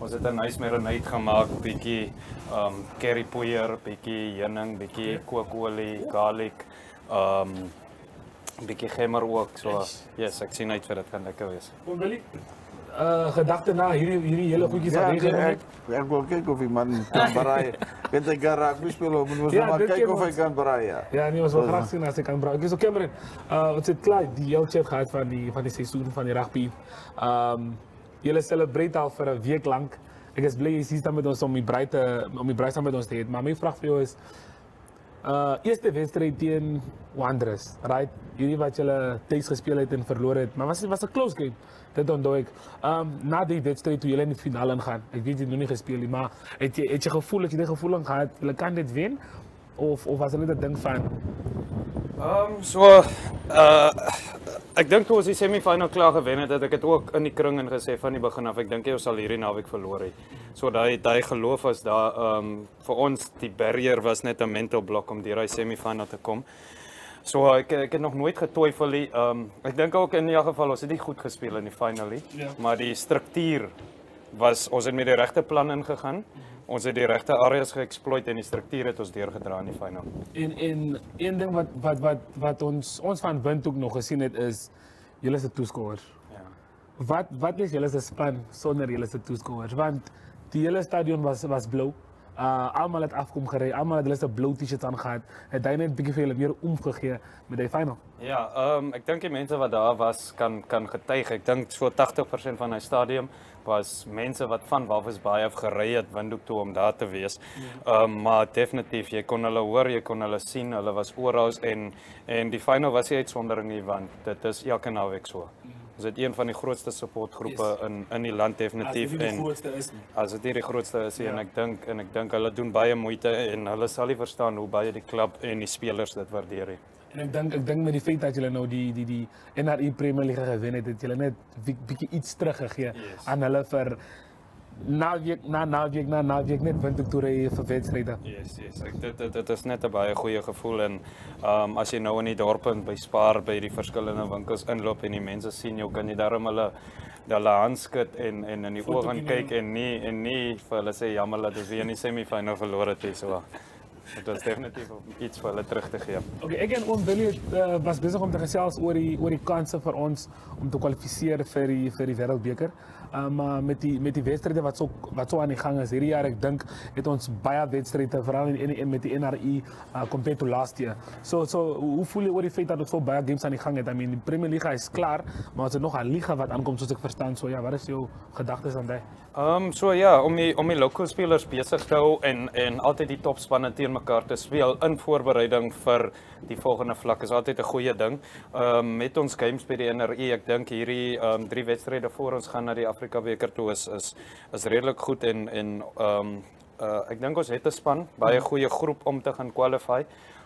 Ons het 'n nice marinade gemaak, bietjie curry poeier, bietjie heuning, bietjie kookolie, garlic, bietjie gemmer ook. So yes, ek sien uit vir dit gaan lekker wees. Onbelie gedagte na hierdie hele goedjies wat jy ek wil kyk of die man kan braai. Weet ek gaan rugby speel, moet ons maar kyk of hy kan braai. Ja, nee, ons wil graag sien as hy kan braai. So Cameron, ons het klaar die hele chat gehad van die seisoen van die rugby. Julle celebrate al vir 'n week lank. Ek is bly jy is hier met ons om die braai saam met ons te hê. Maar my vraag vir jou is eerste wedstryd teen Wanderers, right? Hierdie wat julle tuis gespeel het en verloor het, maar was 'n close game. Dit onthou ek. Na die wedstryd toe julle in die finale ingaan. Ek weet jy het nog nie gespeel nie, maar het jy gevoel dat jy die gevoel gehad julle kan dit wen of was dit 'n ding van ek dink toe ons die semifinal klaar gewen het, ek het ook in die kring en gesê van die begin af, ek dink jy ons sal hierdie naweek verloor het. So daai geloof was daar vir ons die barrier was net 'n mental blok om deur die semifinal te kom. So ek het nog nooit getwyfel nie. Ek dink ook in elk geval ons het nie goed gespeel in die final nie, maar die struktuur was ons het met die regte plan ingegaan. Ons het die regte areas geëxploit en die struktuur het ons deurgedra in die final. En een ding wat ons van Windhoek nog gesien het is julle is 'n toeskouers. Ja. Wat is julle se span sonder julle se toeskouers? Want die hele stadion was blou. Almal het afkom gery, almal het hulle se blou T-shirts aangehad. Het hy net 'n bietjie vir hulle meer omgegee met die final. Ja, ek dink die mense wat daar was kan getuig. Ek dink so 80% van die stadion was mense wat van Walvis Bay af gery het Windhoek toe om daar te wees. Maar definitief, jy kon hulle hoor, jy kon hulle sien, hulle was oral en die final was nie uitsondering nie, want dit is elke naweek so. Ons het een van die grootste supportgroepe in die land definitief as dit nie die grootste is en ek dink hulle doen baie moeite en hulle sal nie verstaan hoe baie die klub en die spelers dit waardeer nie. En ek dink met die feit dat julle nou die NRI Premier League gewen het julle net bietjie iets teruggegee aan hulle vir naweek na naweek net Windhoek toe ry vir wedstryde. Yes. Dit is net 'n baie goeie gevoel en as jy nou in die dorp by Spar by die verskillende winkels inloop en die mense sien jou, kan jy daarom hulle handskud en in die oë gaan kyk en nie vir hulle sê jammer dat ons weer in die semifinal verloor het so. Dit was definitief iets vir hulle terug te gee. Okay, ek en oom Willie was besig om te gesels oor die kanse vir ons om te kwalifiseer vir die Wêreldbeker. Maar met die wedstryde wat so aan die gang is hierdie jaar, ek dink het ons baie wedstryde veral met die NRI compared to last year. So hoe voel jy oor die feit dat ons so baie games aan die gang het? I mean, die Premier League is klaar, maar ons het nog 'n liga wat aankom soos ek verstaan. So ja, wat is jou gedagtes aan dit? So ja, om die local spelers besig te hou en altyd die topspanne teen mekaar te speel in voorbereiding vir die volgende vlak is altyd 'n goeie ding. Met ons games by die NRI, ek dink hierdie 3 wedstryde voor ons gaan na die Afrika beker toe is redelik goed en ek dink ons het 'n span, baie goeie groep om te gaan qualify.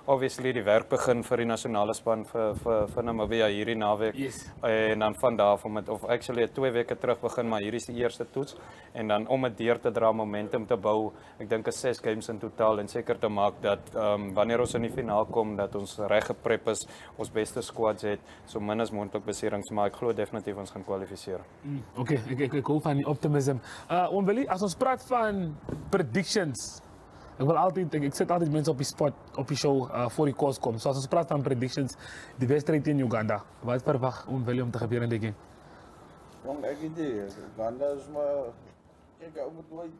Obviously die werk begin vir die nasionale span vir Namibia hierdie naweek. En dan van daar af om dit of actually 2 weke terug begin, maar hierdie is die eerste toets en dan om dit deur te dra, momentum te bou. Ek dink is 6 games in totaal en seker te maak dat wanneer ons in die finaal kom dat ons reg geprep is, ons beste squads het, so min as moontlik beserings, maar ek glo definitief ons gaan kwalifiseer. Okay, ek hou van die optimism. Oom Willie, as ons praat van predictions, ek sit altyd mense op die spot op die show voor die kos kom. So as ons praat van predictions, die wedstryd in Uganda, wat verwag oom Willie om te gebeur in die game? Jong, ek idee, Uganda is maar kyk ou moet nooit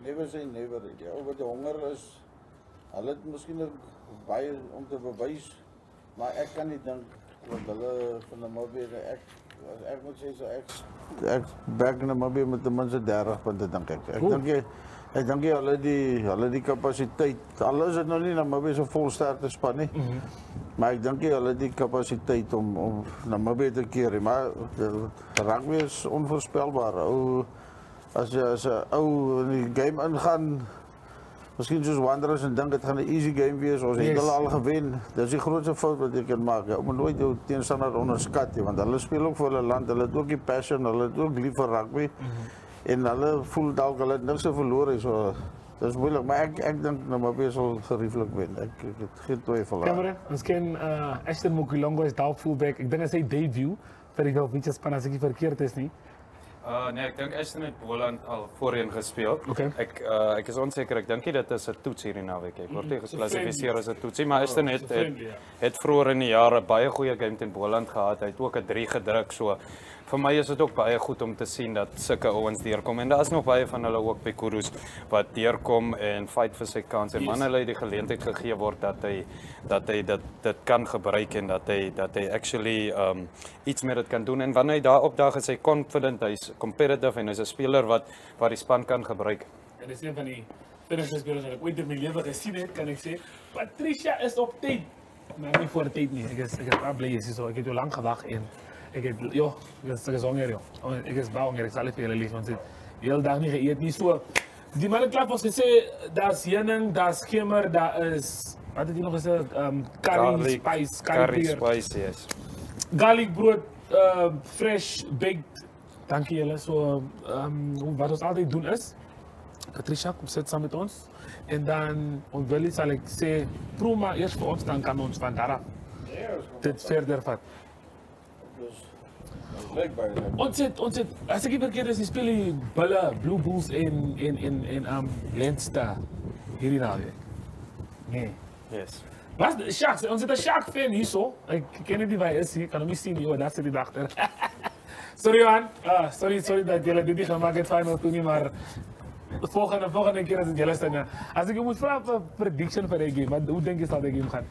never say never. Ou wat die honger is, hulle het miskien baie om te bewys, maar ek kan nie dink dat hulle van Namibia ek moet sê so ek back Namibia met ten minste 30 punte dink ek. Ek dink hulle die kapasiteit. Al is dit nou nie Namibia so volsterkte span nie. Maar ek dink hulle die kapasiteit om Namibia te keer, maar rugby is onvoorspelbaar. As jy ou in die game ingaan, miskien soos Wanderers en dink dit gaan 'n easy game wees. Ons het hulle al gewen. Dis die grootste fout wat jy kan maak. Jy moet nooit jou teenstander onderskat nie, want hulle speel ook vir hulle land. Hulle het ook die passion, hulle het ook lief vir rugby. En hulle voel dalk hulle het niks te verloor, so dis moeilik, maar ek dink Namibia sal gerieflik wen. Ek het geen twyfel. Cameron, ons ken Ashton Mokilongo is daar fullback. Ek dink hy sy debut vir die Welwitse span as ek nie verkeerd is nie. Nee, ek dink Ashton het Boland al voorheen gespeel. Okay. Ek is onseker, ek dink nie dit is 'n toets hierdie naweek nie. Ek word nie geklassifiseer as 'n toetsie, maar Ashton het vroeër in die jare baie goeie game teen Boland gehad. Hy het ook 'n 3 gedruk, so vir my is dit ook baie goed om te sien dat sulke ouens deurkom en daar is nog baie van hulle ook by Kurus wat deurkom en fight vir sy kans en man hulle het die geleentheid gegee word dat hy dit kan gebruik en dat hy actually iets met dit kan doen en wanneer hy daar opdaag is hy confident, hy's competitive en hy's 'n speler wat die span kan gebruik. En dis een van die vinnigste spelers wat ek ooit in my lewe gesien het, kan ek sê. Patricia is op tyd. Maar nie voor tyd nie. Ek is baie bly is so. Ek het jou lank gewag en ek is honger joh. Ek is baie honger. Ek sal vir julle lief want dit heel dag nie geëet nie so. Die manne klap ons gesê daar's heuning, daar's gemmer, daar is wat het jy nog gesê curry spice, yes. Garlic brood fresh baked. Dankie julle. So wat ons altyd doen is Patricia kom sit saam met ons en dan Willie sal ek sê proe maar eers vir ons dan kan ons van daar af dit verder vat. Ons het as ek nie verkeerd is, speel die Bulle Blue Bulls en Leinster hierdie naweek. Nee. Yes. Was Sharks, ons het 'n Shark fan hierso. Ek ken nie wie hy is nie, kan hom nie sien nie, daar sit die dagter. Sorry Johan, sorry dat jy dit nie gemaak het final toe nie, maar volgende keer as dit julle staan. As ek moet vra vir prediction vir die game, hoe dink jy sal die game gaan?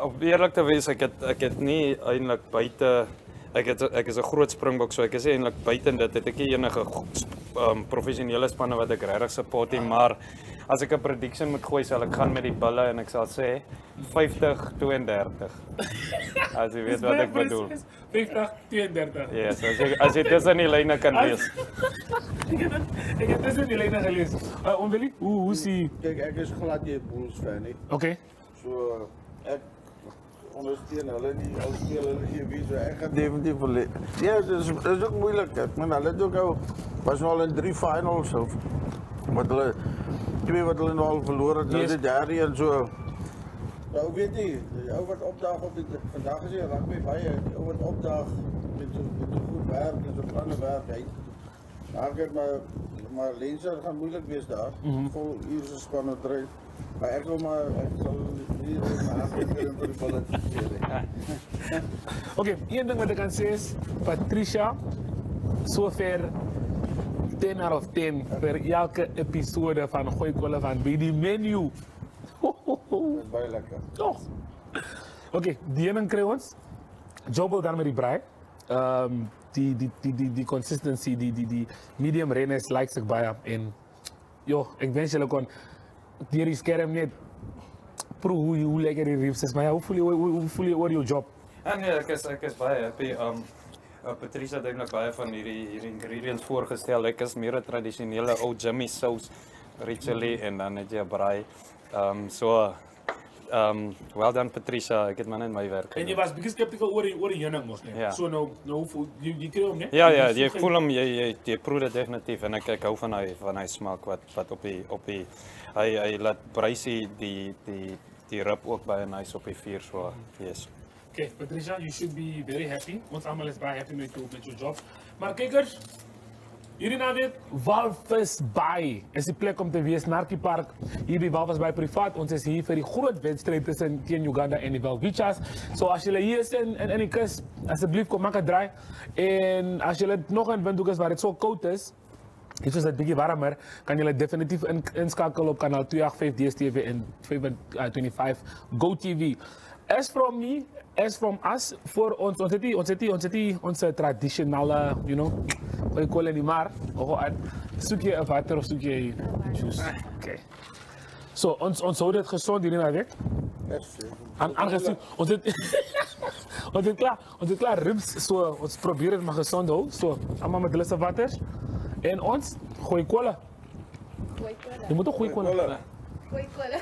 Om eerlik te wees, ek het nie eintlik buite ek is 'n groot Springbok, so ek is eintlik buite dit het ek nie enige professionele spanne wat ek regtig support nie, maar as ek 'n prediction moet gooi, sal ek gaan met die Bulle en ek sal sê 50-32. As jy weet wat ek bedoel. 50-32. Yes, as jy tussen die lyne kan lees. Ek het tussen die lyne gelees. Onwelie, hoe sien Kyk, ek is glad jy Bulls fan nie. Okay. So ek ondersteun hulle nie, al speel hulle nie wie so ek gaan definitief verleer. Ja, dit is ook moeilik. Ek meen hulle het ook al was nou al in 3 finals of wat hulle 2 wat hulle nou al verloor het, hulle het derde en so. Nou weet nie, die ou wat opdaag op die vandag is hy rugby baie, die ou wat opdaag met so goed werk en so planne werk hy. Daar kyk maar Leinster gaan moeilik wees daar. Vol uur se spanne dryf. Maar ek sal hier maar afkyk vir die Bulle. Okay, een ding wat ek kan sê is Patricia sover 10 out of 10 vir elke episode van Gooi Kolle van by die menu. Dis baie lekker. Toch? Okay, die ene kry ons. Jobel dan met die braai. Die consistency, die medium rareness likes ek baie en ek wens julle kon deur die skerm net proe hoe lekker die ribs is, maar hoe voel jy oor jou job? Nee, ek is baie happy. Patricia het eintlik baie van hierdie ingredients voorgestel. Ek is meer 'n tradisionele ou Jimmy sauce, richely en dan net jy braai. Well done Patricia, ek het maar net my werk. En jy was bietjie skeptical oor die heuning mos nie. So nou voel jy kry hom nie? Ja, jy voel hom, jy proe dit definitief en ek hou van hy smaak wat op die hy laat bruisie die rib ook baie nice op die vuur so. Yes. Okay, Patricia, you should be very happy. Ons almal is baie happy met jou job. Maar kykers, hierdie naweek Walvis Bay is die plek om te wees, Narkie Park, hier by Walvis Bay privaat. Ons is hier vir die groot wedstryd teen Uganda en die Welwichas. So as julle hier is in die kus, asseblief kom maak 'n draai. En as julle nog in Windhoek is waar dit so koud is, dit is 'n bietjie warmer, kan julle definitief inskakel op kanaal 285 DStv en 25 GoTV. As from us, voor ons het onze traditionele, gooi kool in die maar, soek je een water of soek je juice. Okay. So, ons hou dit gezond hierdie naweek. Aangezien, ons het klaar ribs, so ons probeer het maar gezond hou, so allemaal met hulle se waters. En ons gooi kolle. Je moet ook gooi kolle. Gooi kolle.